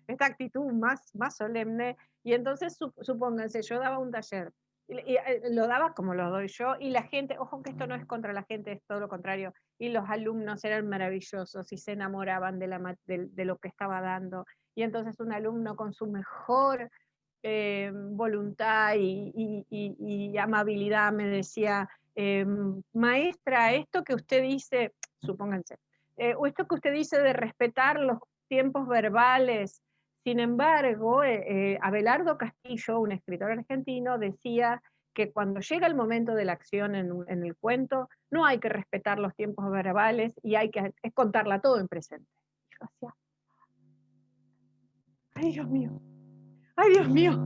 esta actitud más solemne, y entonces supónganse, yo daba un taller, y lo daba como lo doy yo, y la gente, ojo que esto no es contra la gente, es todo lo contrario, y los alumnos eran maravillosos y se enamoraban de lo que estaba dando, y entonces un alumno con su mejor voluntad y amabilidad me decía, maestra, esto que usted dice, supónganse, o esto que usted dice de respetar los tiempos verbales. Sin embargo, Abelardo Castillo, un escritor argentino, decía que cuando llega el momento de la acción en el cuento, no hay que respetar los tiempos verbales y hay que contarla todo en presente. Y yo hacía, ay Dios mío, ay Dios mío,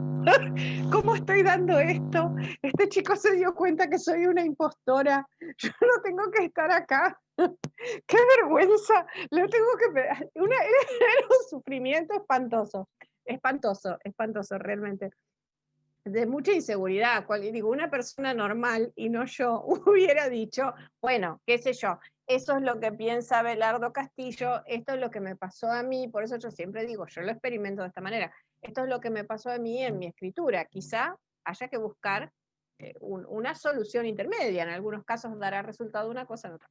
¿cómo estoy dando esto? Este chico se dio cuenta que soy una impostora, yo no tengo que estar acá. ¡Qué vergüenza! Lo tengo que... Era un sufrimiento espantoso, espantoso, espantoso realmente. De mucha inseguridad. Digo, una persona normal y no yo hubiera dicho, bueno, qué sé yo, eso es lo que piensa Abelardo Castillo, esto es lo que me pasó a mí, por eso yo siempre digo, yo lo experimento de esta manera, esto es lo que me pasó a mí en mi escritura, quizá haya que buscar una solución intermedia, en algunos casos dará resultado una cosa, en otra.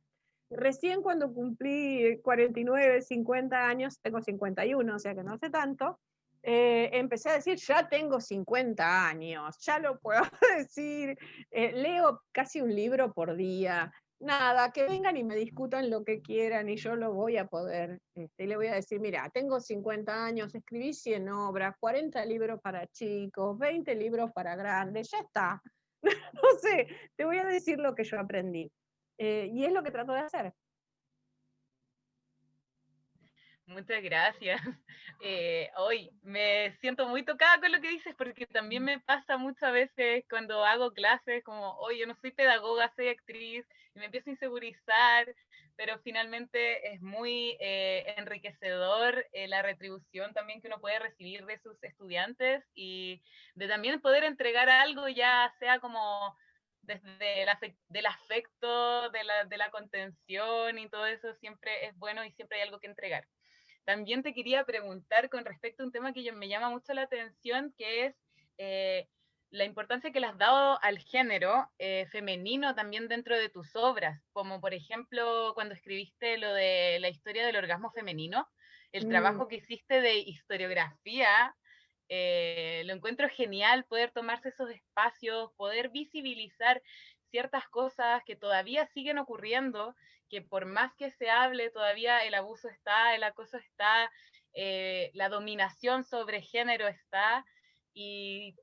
Recién cuando cumplí 49, 50 años, tengo 51, o sea que no hace tanto, empecé a decir, ya tengo 50 años, ya lo puedo decir, leo casi un libro por día, nada, que vengan y me discutan lo que quieran y yo lo voy a poder. Y le voy a decir, mira, tengo 50 años, escribí 100 obras, 40 libros para chicos, 20 libros para grandes, ya está. No sé, te voy a decir lo que yo aprendí. Y es lo que trato de hacer. Muchas gracias. Hoy me siento muy tocada con lo que dices porque también me pasa muchas veces cuando hago clases como, oye, yo no soy pedagoga, soy actriz, y me empiezo a insegurizar, pero finalmente es muy enriquecedor la retribución también que uno puede recibir de sus estudiantes y de también poder entregar algo ya sea como desde del afecto, de la contención y todo eso siempre es bueno y siempre hay algo que entregar. También te quería preguntar con respecto a un tema que me llama mucho la atención, que es eh, la importancia que le has dado al género femenino también dentro de tus obras, como por ejemplo cuando escribiste lo de la historia del orgasmo femenino, el trabajo que hiciste de historiografía, lo encuentro genial poder tomarse esos espacios, poder visibilizar ciertas cosas que todavía siguen ocurriendo, que por más que se hable, todavía el abuso está, el acoso está, la dominación sobre género está, y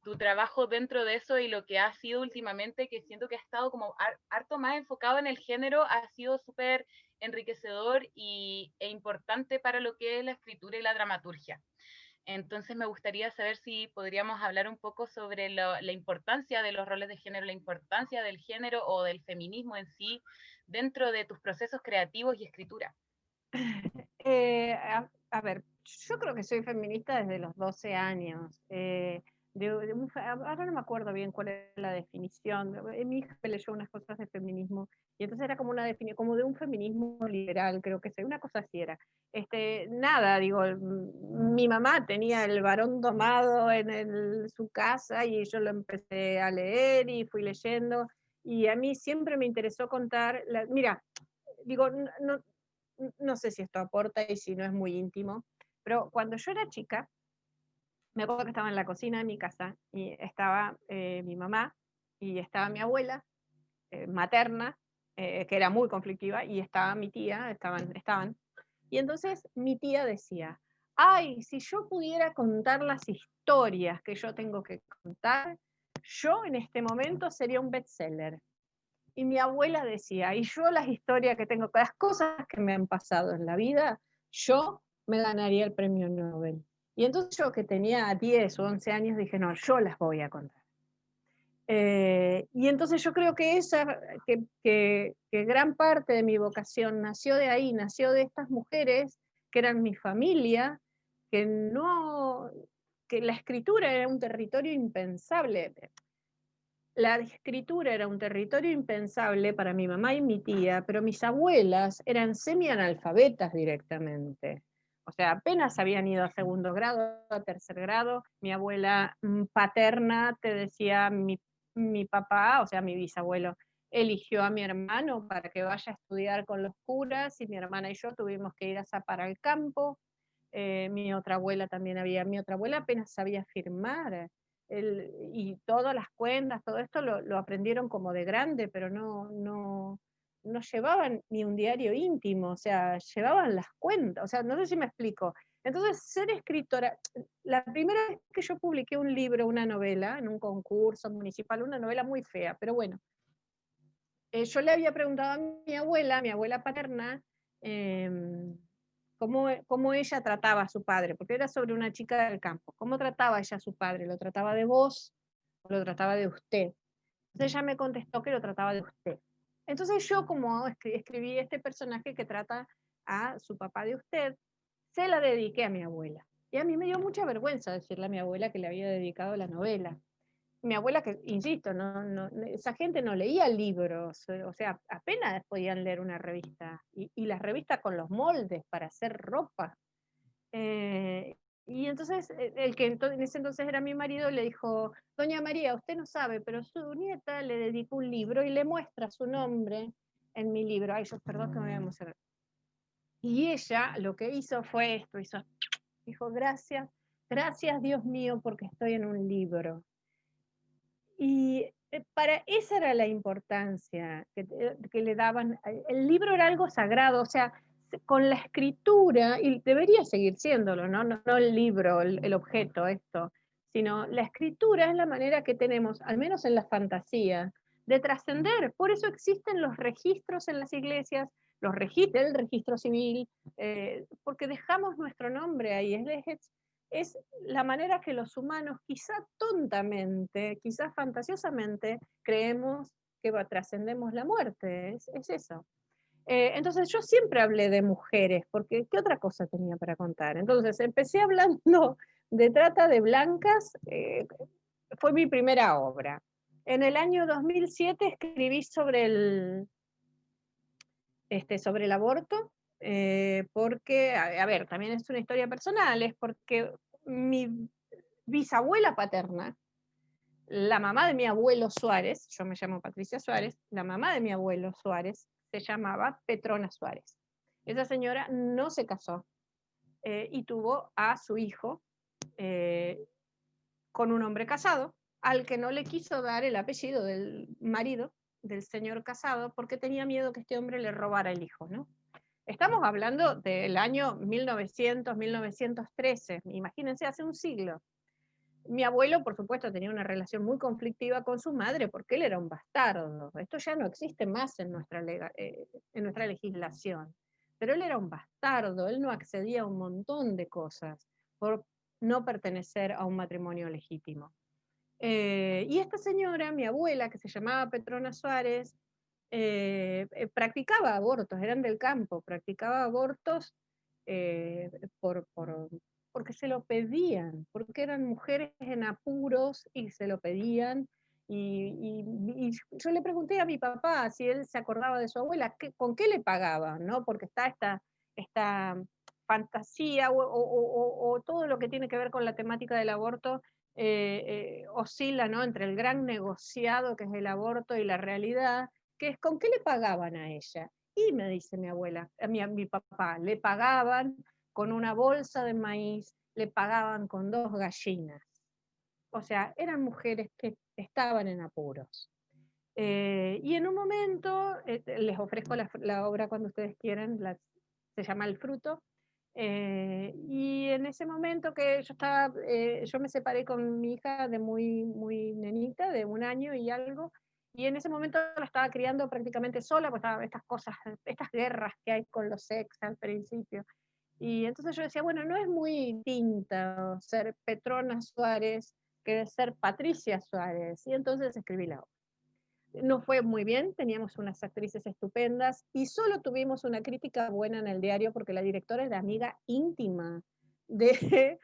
tu trabajo dentro de eso y lo que ha sido últimamente, que siento que ha estado como harto más enfocado en el género, ha sido súper enriquecedor e importante para lo que es la escritura y la dramaturgia. Entonces me gustaría saber si podríamos hablar un poco sobre la importancia de los roles de género, la importancia del género o del feminismo en sí dentro de tus procesos creativos y escritura. A ver, yo creo que soy feminista desde los 12 años. Ahora no me acuerdo bien cuál es la definición. Mi hija me leyó unas cosas de feminismo y entonces era como una definición, como de un feminismo liberal, creo que sí, una cosa así era. Nada, digo, mi mamá tenía el varón domado en su casa y yo lo empecé a leer y fui leyendo y a mí siempre me interesó contar, mira, digo, no sé si esto aporta y si no es muy íntimo, pero cuando yo era chica, me acuerdo que estaba en la cocina de mi casa y estaba mi mamá y estaba mi abuela materna, que era muy conflictiva, y estaba mi tía, estaban. Y entonces mi tía decía, ay, si yo pudiera contar las historias que yo tengo que contar, yo en este momento sería un bestseller. Y mi abuela decía, y yo las historias que tengo, las cosas que me han pasado en la vida, yo me ganaría el premio Nobel. Y entonces yo que tenía 10 o 11 años dije, no, yo las voy a contar. Y entonces yo creo que que gran parte de mi vocación nació de ahí, nació de estas mujeres que eran mi familia, que no, que la escritura era un territorio impensable. La escritura era un territorio impensable para mi mamá y mi tía, pero mis abuelas eran semi-analfabetas directamente. O sea, apenas habían ido a segundo grado, a tercer grado. Mi abuela paterna te decía, mi papá, o sea, mi bisabuelo, eligió a mi hermano para que vaya a estudiar con los curas y mi hermana y yo tuvimos que ir a zapar al campo. Mi otra abuela también mi otra abuela apenas sabía firmar y todas las cuentas, todo esto lo aprendieron como de grande, pero no llevaban ni un diario íntimo, o sea, llevaban las cuentas, o sea, no sé si me explico. Entonces, ser escritora, la primera vez que yo publiqué un libro, una novela, en un concurso municipal, una novela muy fea, pero bueno, yo le había preguntado a mi abuela paterna, cómo ella trataba a su padre, porque era sobre una chica del campo. ¿Cómo trataba ella a su padre? ¿Lo trataba de vos o lo trataba de usted? Entonces ella me contestó que lo trataba de usted. Entonces yo, como escribí este personaje que trata a su papá de usted, se la dediqué a mi abuela. Y a mí me dio mucha vergüenza decirle a mi abuela que le había dedicado la novela. Mi abuela, que insisto, esa gente no leía libros, o sea, apenas podían leer una revista, y las revistas con los moldes para hacer ropa. Y entonces el que en ese entonces era mi marido le dijo, doña María, usted no sabe, pero su nieta le dedicó un libro y le muestra su nombre en mi libro. Ay, yo perdón que me voy a emocionar. Y ella lo que hizo fue esto, dijo, gracias, gracias Dios mío porque estoy en un libro. Y para esa era la importancia que le daban. El libro era algo sagrado, o sea, con la escritura, y debería seguir siéndolo, no el libro, el objeto, esto, sino la escritura es la manera que tenemos, al menos en la fantasía, de trascender. Por eso existen los registros en las iglesias el registro civil, porque dejamos nuestro nombre ahí. Es la manera que los humanos, quizá tontamente, quizá fantasiosamente, creemos que trascendemos la muerte, es eso. Entonces yo siempre hablé de mujeres, porque ¿qué otra cosa tenía para contar? Entonces empecé hablando de trata de blancas, fue mi primera obra. En el año 2007 escribí sobre el aborto, porque, a ver, también es una historia personal, es porque mi bisabuela paterna, la mamá de mi abuelo Suárez, yo me llamo Patricia Suárez, la mamá de mi abuelo Suárez se llamaba Petrona Suárez. Esa señora no se casó y tuvo a su hijo con un hombre casado, al que no le quiso dar el apellido del marido, del señor casado, porque tenía miedo que este hombre le robara el hijo, ¿no? Estamos hablando del año 1900, 1913, imagínense, hace un siglo. Mi abuelo, por supuesto, tenía una relación muy conflictiva con su madre porque él era un bastardo. Esto ya no existe más en nuestra legislación. Pero él era un bastardo, él no accedía a un montón de cosas por no pertenecer a un matrimonio legítimo. Y esta señora, mi abuela, que se llamaba Petrona Suárez, practicaba abortos, eran del campo, practicaba abortos porque se lo pedían, porque eran mujeres en apuros y se lo pedían. Y yo le pregunté a mi papá si él se acordaba de su abuela, con qué le pagaban, ¿no? Porque está esta fantasía o todo lo que tiene que ver con la temática del aborto oscila, ¿no? Entre el gran negociado que es el aborto y la realidad, que es con qué le pagaban a ella. Y me dice mi abuela, a mi papá, le pagaban con una bolsa de maíz, le pagaban con 2 gallinas. O sea, eran mujeres que estaban en apuros. Y en un momento, les ofrezco la obra cuando ustedes quieran, se llama El Fruto, y en ese momento que yo me separé con mi hija de muy, muy nenita, de 1 año y algo, y en ese momento la estaba criando prácticamente sola, pues estaba estas cosas, estas guerras que hay con los ex al principio. Y entonces yo decía, bueno, no es muy distinta ser Petrona Suárez que ser Patricia Suárez. Y entonces escribí la obra. No fue muy bien, teníamos unas actrices estupendas y solo tuvimos una crítica buena en el diario porque la directora era amiga íntima de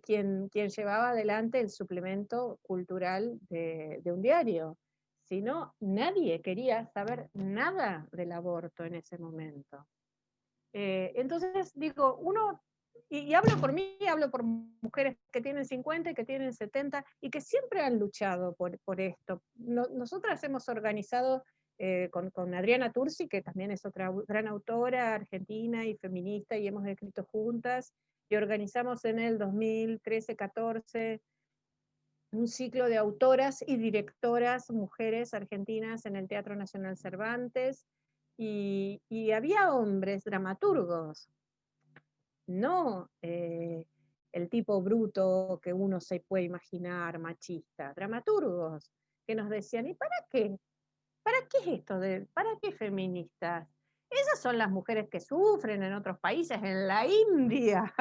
quien llevaba adelante el suplemento cultural de un diario. Si no, nadie quería saber nada del aborto en ese momento. Entonces digo, y hablo por mí, hablo por mujeres que tienen 50 y que tienen 70 y que siempre han luchado por esto. Nosotras hemos organizado con Adriana Tursi, que también es otra gran autora argentina y feminista, y hemos escrito juntas, y organizamos en el 2013-14 un ciclo de autoras y directoras mujeres argentinas en el Teatro Nacional Cervantes, y había hombres dramaturgos, no el tipo bruto que uno se puede imaginar, machista, dramaturgos que nos decían, ¿y para qué? ¿Para qué es esto para qué feministas? Esas son las mujeres que sufren en otros países, en la India,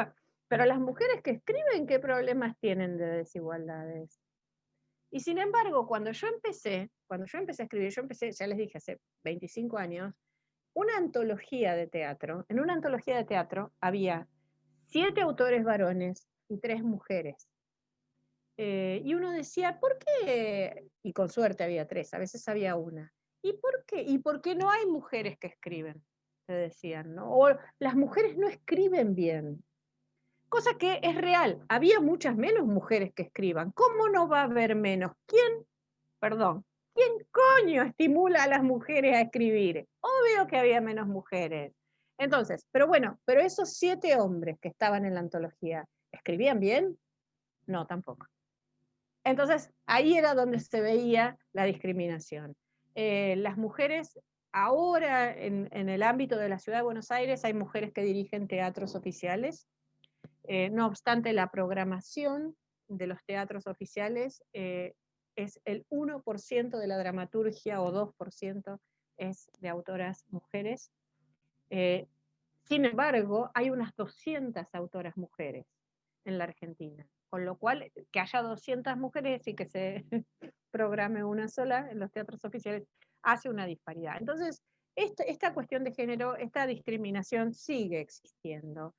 pero las mujeres que escriben, ¿qué problemas tienen de desigualdades? Y sin embargo, cuando yo empecé a escribir, ya les dije, hace 25 años, una antología de teatro. En una antología de teatro había 7 autores varones y 3 mujeres. Y uno decía, ¿por qué? Y con suerte había 3, a veces había una. ¿Y por qué? ¿Y por qué no hay mujeres que escriben? Se decían, ¿no? O las mujeres no escriben bien. Cosa que es real. Había muchas menos mujeres que escriban. ¿Cómo no va a haber menos? ¿Quién coño estimula a las mujeres a escribir? Obvio que había menos mujeres. Entonces, pero esos 7 hombres que estaban en la antología, ¿escribían bien? No, tampoco. Entonces, ahí era donde se veía la discriminación. Las mujeres, ahora en el ámbito de la Ciudad de Buenos Aires, hay mujeres que dirigen teatros oficiales. No obstante, la programación de los teatros oficiales es el 1% de la dramaturgia o 2% es de autoras mujeres. Sin embargo, hay unas 200 autoras mujeres en la Argentina, con lo cual que haya 200 mujeres y que se programe una sola en los teatros oficiales hace una disparidad. Entonces, esta cuestión de género, esta discriminación sigue existiendo.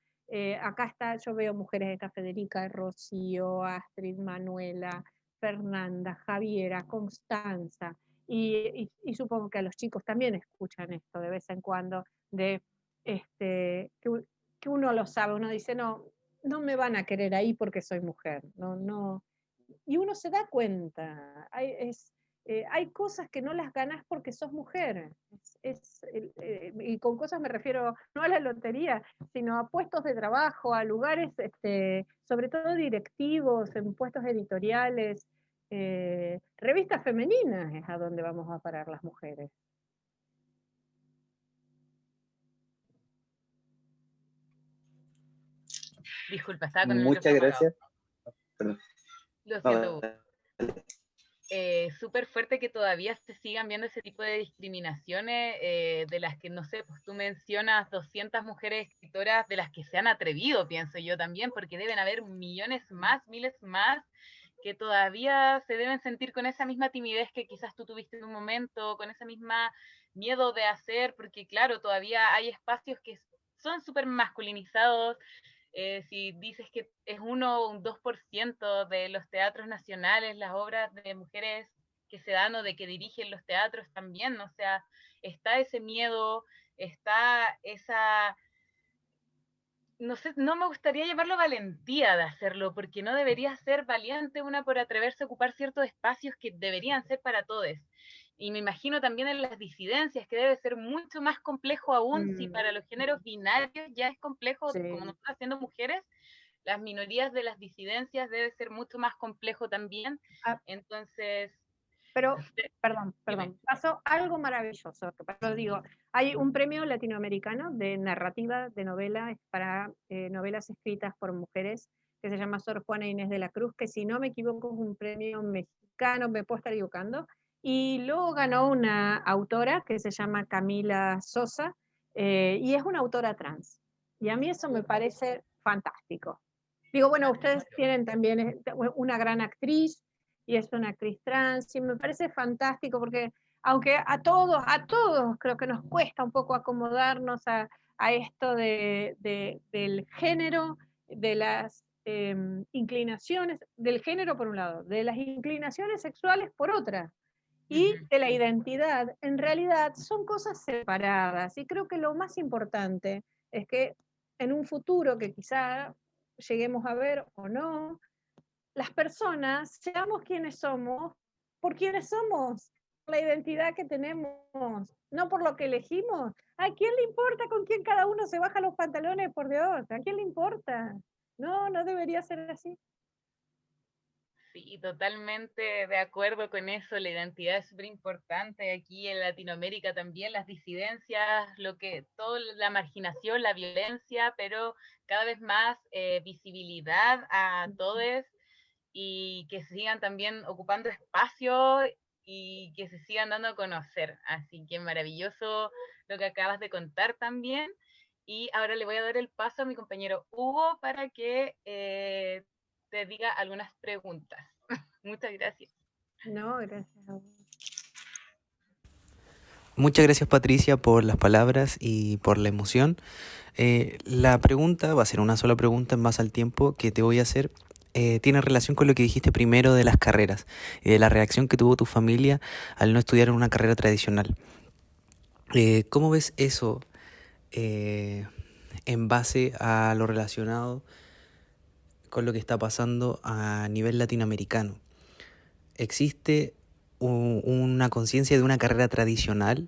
Acá está, yo veo mujeres, está Federica, Rocío, Astrid, Manuela, Fernanda, Javiera, Constanza, y supongo que a los chicos también escuchan esto de vez en cuando, de que uno lo sabe, uno dice, no, no me van a querer ahí porque soy mujer, no, no. Y uno se da cuenta, hay cosas que no las ganas porque sos mujer. Y con cosas me refiero no a la lotería, sino a puestos de trabajo, a lugares, sobre todo directivos, en puestos editoriales, revistas femeninas es a donde vamos a parar las mujeres. Disculpa, estaba con el Muchas micrófono apagado. gracias. Perdón. Lo No, siento. Súper fuerte que todavía se sigan viendo ese tipo de discriminaciones, de las que, no sé, pues tú mencionas 200 mujeres escritoras de las que se han atrevido, pienso yo también, porque deben haber millones más, miles más, que todavía se deben sentir con esa misma timidez que quizás tú tuviste en un momento, con esa misma miedo de hacer, porque claro, todavía hay espacios que son súper masculinizados. Si dices que es 1 o un 2% de los teatros nacionales, las obras de mujeres que se dan o de que dirigen los teatros también, o sea, está ese miedo, está esa, no sé, no me gustaría llamarlo valentía de hacerlo, porque no debería ser valiente una por atreverse a ocupar ciertos espacios que deberían ser para todos. Y me imagino también en las disidencias, que debe ser mucho más complejo aún, si para los géneros binarios ya es complejo, Sí. como nosotras siendo mujeres, las minorías de las disidencias debe ser mucho más complejo también. Entonces... Pero, perdón, pasó algo maravilloso. Digo, hay un premio latinoamericano de narrativa, de novela, para novelas escritas por mujeres, que se llama Sor Juana Inés de la Cruz, que si no me equivoco es un premio mexicano, me puedo estar equivocando, y luego ganó una autora que se llama Camila Sosa, y es una autora trans. Y a mí eso me parece fantástico. Digo, bueno, ustedes tienen también una gran actriz, y es una actriz trans, y me parece fantástico porque aunque a todos creo que nos cuesta un poco acomodarnos a esto del género, de las inclinaciones, del género por un lado, de las inclinaciones sexuales por otra, y de la identidad, en realidad son cosas separadas, y creo que lo más importante es que en un futuro que quizá lleguemos a ver o no, las personas seamos quienes somos, por quienes somos, por la identidad que tenemos, no por lo que elegimos. ¿A quién le importa con quién cada uno se baja los pantalones, por Dios? ¿A quién le importa? No, no debería ser así. Sí, totalmente de acuerdo con eso. La identidad es súper importante. Aquí en Latinoamérica también las disidencias, toda la marginación, la violencia, pero cada vez más visibilidad a todos, y que se sigan también ocupando espacios y que se sigan dando a conocer. Así que maravilloso lo que acabas de contar también. Y ahora le voy a dar el paso a mi compañero Hugo para que te diga algunas preguntas. Muchas gracias. No, gracias a vos. Muchas gracias, Patricia, por las palabras y por la emoción. La pregunta va a ser una sola pregunta en base al tiempo que te voy a hacer. Tiene relación con lo que dijiste primero de las carreras y de la reacción que tuvo tu familia al no estudiar en una carrera tradicional. ¿Cómo ves eso en base a lo relacionado con lo que está pasando a nivel latinoamericano? ¿Existe una conciencia de una carrera tradicional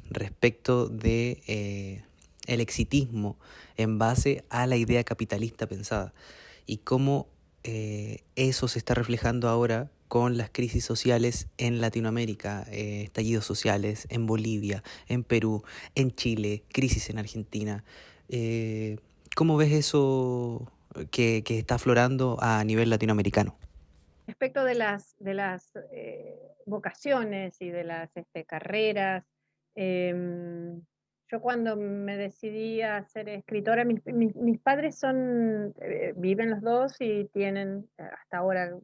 respecto de el exitismo en base a la idea capitalista pensada? Y cómo eso se está reflejando ahora con las crisis sociales en Latinoamérica, estallidos sociales en Bolivia, en Perú, en Chile, crisis en Argentina. ¿Cómo ves eso que está aflorando a nivel latinoamericano? Respecto de las vocaciones y de las carreras, Yo cuando me decidí a ser escritora, mis padres viven los dos y tienen hasta ahora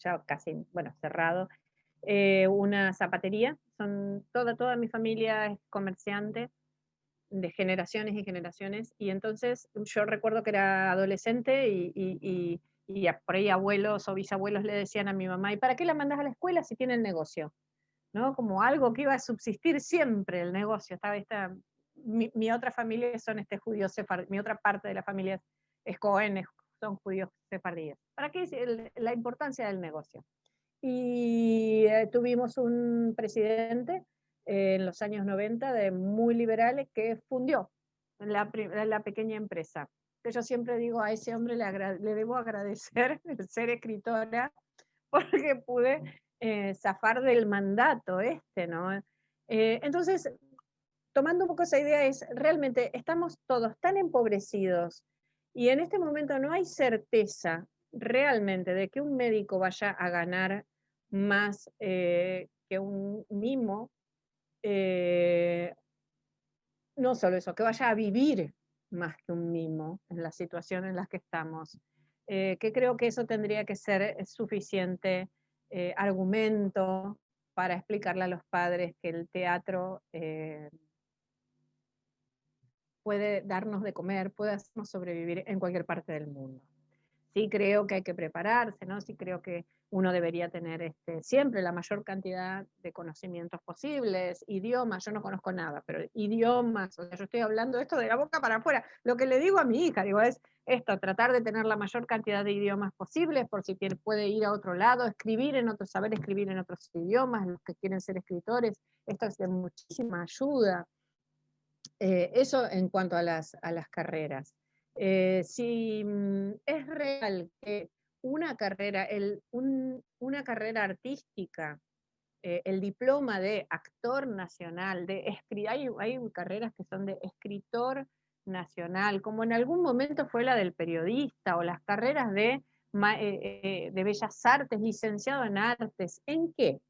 ya casi, bueno, cerrado, una zapatería. Toda mi familia es comerciante de generaciones y generaciones, y entonces yo recuerdo que era adolescente y por ahí abuelos o bisabuelos le decían a mi mamá, ¿y para qué la mandas a la escuela si tiene el negocio? ¿No? Como algo que iba a subsistir siempre el negocio. Mi otra familia son judíos sefardíes, mi otra parte de la familia es Cohen, son judíos sefardíes. ¿Para qué la importancia del negocio? Y tuvimos un presidente en los años 90 muy liberales que fundió la pequeña empresa. Yo siempre digo, a ese hombre le debo agradecer el ser escritora porque pude zafar del mandato ¿no? Entonces, tomando un poco esa idea, realmente estamos todos tan empobrecidos y en este momento no hay certeza realmente de que un médico vaya a ganar más que un mimo, no solo eso, que vaya a vivir más que un mimo en la situación en la que estamos, que creo que eso tendría que ser suficiente argumento para explicarle a los padres que el teatro puede darnos de comer, puede hacernos sobrevivir en cualquier parte del mundo. Sí creo que hay que prepararse, ¿no? Sí creo que uno debería tener siempre la mayor cantidad de conocimientos posibles, idiomas, yo no conozco nada, pero idiomas, o sea, yo estoy hablando esto de la boca para afuera. Lo que le digo a mi hija, digo, es esto, tratar de tener la mayor cantidad de idiomas posibles, por si puede ir a otro lado, saber escribir en otros idiomas, los que quieren ser escritores, esto es de muchísima ayuda. Eso en cuanto a las carreras. Si es real que una carrera, una carrera artística, el diploma de actor nacional, hay carreras que son de escritor nacional, como en algún momento fue la del periodista, o las carreras de bellas artes, licenciado en artes. ¿En qué?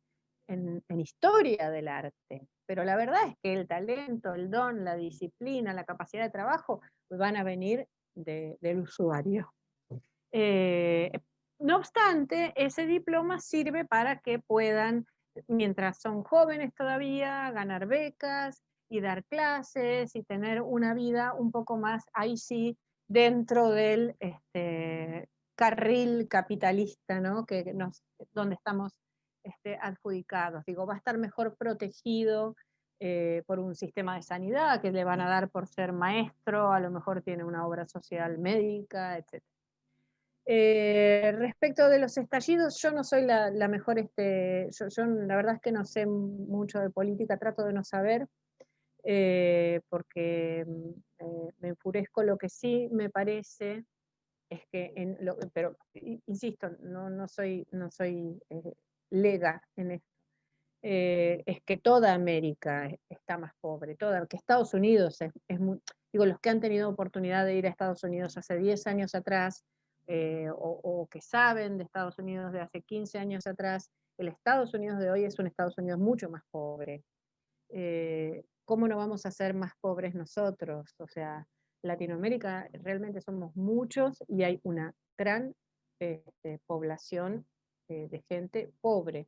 En historia del arte. Pero la verdad es que el talento, el don, la disciplina, la capacidad de trabajo van a venir del usuario. No obstante, ese diploma sirve para que puedan, mientras son jóvenes todavía, ganar becas y dar clases y tener una vida un poco más, ahí sí, dentro del carril capitalista, ¿no? Donde estamos adjudicados. Digo, va a estar mejor protegido por un sistema de sanidad que le van a dar por ser maestro, a lo mejor tiene una obra social médica, etc. Respecto de los estallidos, yo no soy la mejor, yo la verdad es que no sé mucho de política, trato de no saber, porque me enfurezco. Lo que sí me parece es que, pero insisto, no soy lega en esto, es que toda América está más pobre, que Estados Unidos digo, los que han tenido oportunidad de ir a Estados Unidos hace 10 años atrás, o que saben de Estados Unidos de hace 15 años atrás, el Estados Unidos de hoy es un Estados Unidos mucho más pobre. ¿Cómo no vamos a ser más pobres nosotros? O sea, Latinoamérica realmente somos muchos y hay una gran población de gente pobre.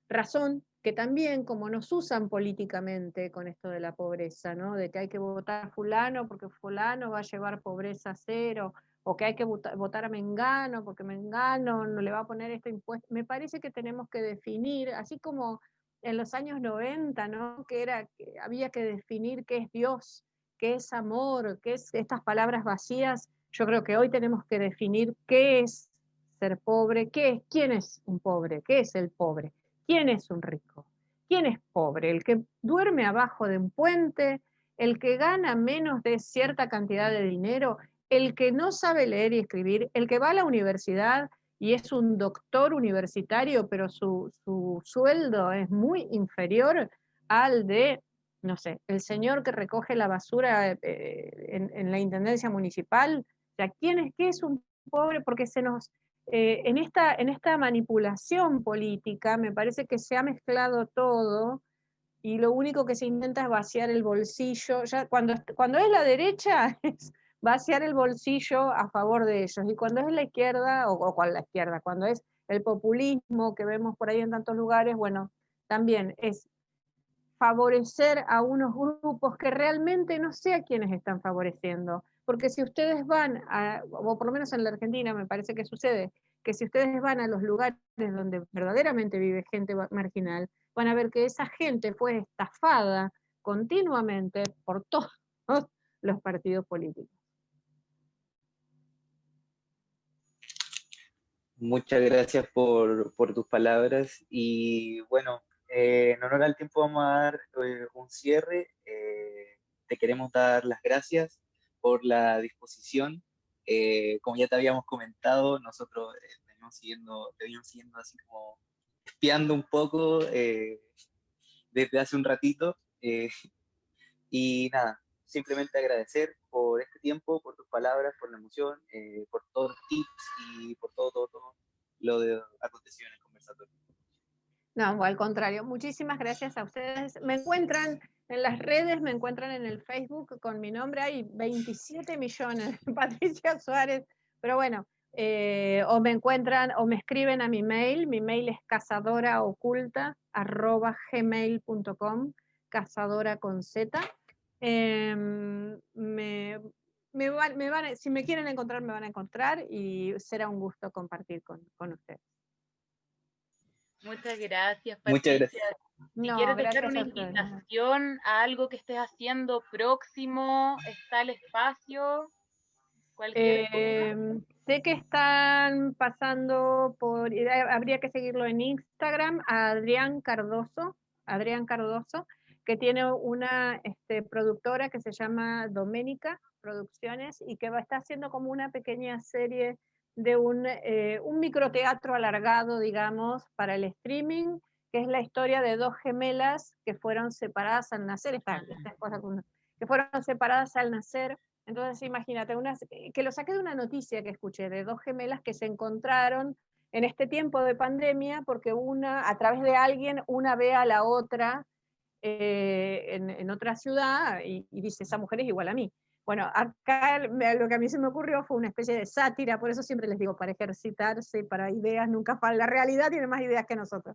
Razón que también, como nos usan políticamente con esto de la pobreza, ¿no? De que hay que votar a fulano porque fulano va a llevar pobreza a cero, o que hay que votar a Mengano porque Mengano no le va a poner este impuesto. Me parece que tenemos que definir, así como en los años 90, ¿no? Que había que definir qué es Dios, qué es amor, qué es estas palabras vacías. Yo creo que hoy tenemos que definir qué es ser pobre, quién es un pobre, qué es el pobre. ¿Quién es un rico? ¿Quién es pobre? ¿El que duerme abajo de un puente? ¿El que gana menos de cierta cantidad de dinero? ¿El que no sabe leer y escribir? ¿El que va a la universidad y es un doctor universitario, pero su sueldo es muy inferior al de, no sé, el señor que recoge la basura en la intendencia municipal? O sea, ¿qué es un pobre? Porque en esta manipulación política me parece que se ha mezclado todo y lo único que se intenta es vaciar el bolsillo. Ya cuando es la derecha es vaciar el bolsillo a favor de ellos, y cuando es la izquierda, o cual la izquierda, cuando es el populismo que vemos por ahí en tantos lugares, bueno, también es favorecer a unos grupos que realmente no sé a quiénes están favoreciendo. Porque si ustedes van, o por lo menos en la Argentina me parece que sucede, que si ustedes van a los lugares donde verdaderamente vive gente marginal, van a ver que esa gente fue estafada continuamente por todos los partidos políticos. Muchas gracias por tus palabras y bueno, en honor al tiempo vamos a dar un cierre. Te queremos dar las gracias por la disposición. Como ya te habíamos comentado, nosotros te venimos siguiendo así como espiando un poco desde hace un ratito. Y nada, simplemente agradecer por este tiempo, por tus palabras, por la emoción, por todos los tips y por todo lo de aconteció en el conversatorio. No, al contrario, muchísimas gracias a ustedes. Me encuentran en las redes, me encuentran en el Facebook con mi nombre, hay 27 millones, Patricia Suárez, pero bueno, o me encuentran o me escriben a mi mail es cazadoraoculta@gmail.com, cazadora con Z. Si me quieren encontrar, me van a encontrar y será un gusto compartir con ustedes. Muchas gracias, Muchas Patricia. gracias. Si No, quieres dejar gracias una a ustedes. invitación a algo que estés haciendo próximo, está el espacio, cualquier cosa. Sé que están pasando por, habría que seguirlo en Instagram, a Adrián Cardoso, que tiene una productora que se llama Doménica Producciones y que está haciendo como una pequeña serie de un microteatro alargado, digamos, para el streaming, que es la historia de dos gemelas que fueron separadas al nacer, que fueron separadas al nacer. Entonces, imagínate, que lo saqué de una noticia que escuché de dos gemelas que se encontraron en este tiempo de pandemia porque a través de alguien, una ve a la otra en otra ciudad y dice, esa mujer es igual a mí. Bueno, acá lo que a mí se me ocurrió fue una especie de sátira, por eso siempre les digo, para ejercitarse, para ideas, nunca falta. La realidad tiene más ideas que nosotros.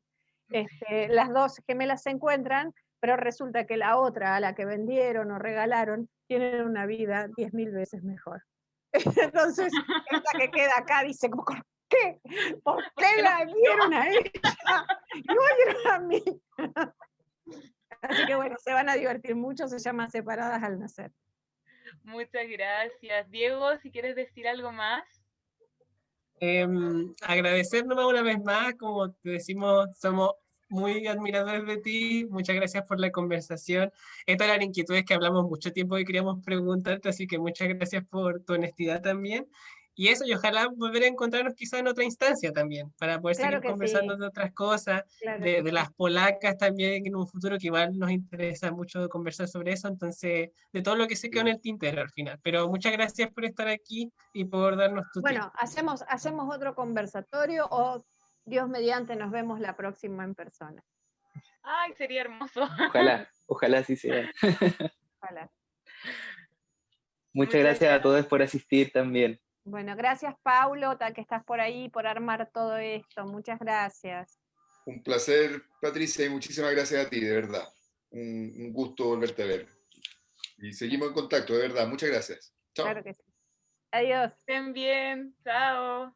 Las dos gemelas se encuentran, pero resulta que la otra, a la que vendieron o regalaron, tiene una vida 10.000 veces mejor. Entonces, esta que queda acá dice, ¿por qué? ¿Por qué la dieron a ella y no dieron a mí? Así que bueno, se van a divertir mucho, se llama Separadas al Nacer. Muchas gracias. Diego, si quieres decir algo más. Agradecer nomás una vez más, como te decimos, somos muy admiradores de ti, muchas gracias por la conversación. Estas eran inquietudes que hablamos mucho tiempo y queríamos preguntarte, así que muchas gracias por tu honestidad también. Y eso, y ojalá volver a encontrarnos quizá en otra instancia también, para poder Claro seguir que conversando sí. de otras cosas, Claro de que las sí. polacas también en un futuro, que igual nos interesa mucho conversar sobre eso, entonces, de todo lo que se quedó en el tintero al final. Pero muchas gracias por estar aquí y por darnos tu tiempo. Bueno, hacemos otro conversatorio o Dios mediante nos vemos la próxima en persona. Ay, sería hermoso. Ojalá así sea. Ojalá. Muchas gracias a todos por asistir también. Bueno, gracias Paulo, que estás por ahí, por armar todo esto. Muchas gracias. Un placer, Patricia, y muchísimas gracias a ti, de verdad. Un gusto volverte a ver. Y seguimos en contacto, de verdad. Muchas gracias. Chao. Claro que sí. Adiós. Estén bien. Chao.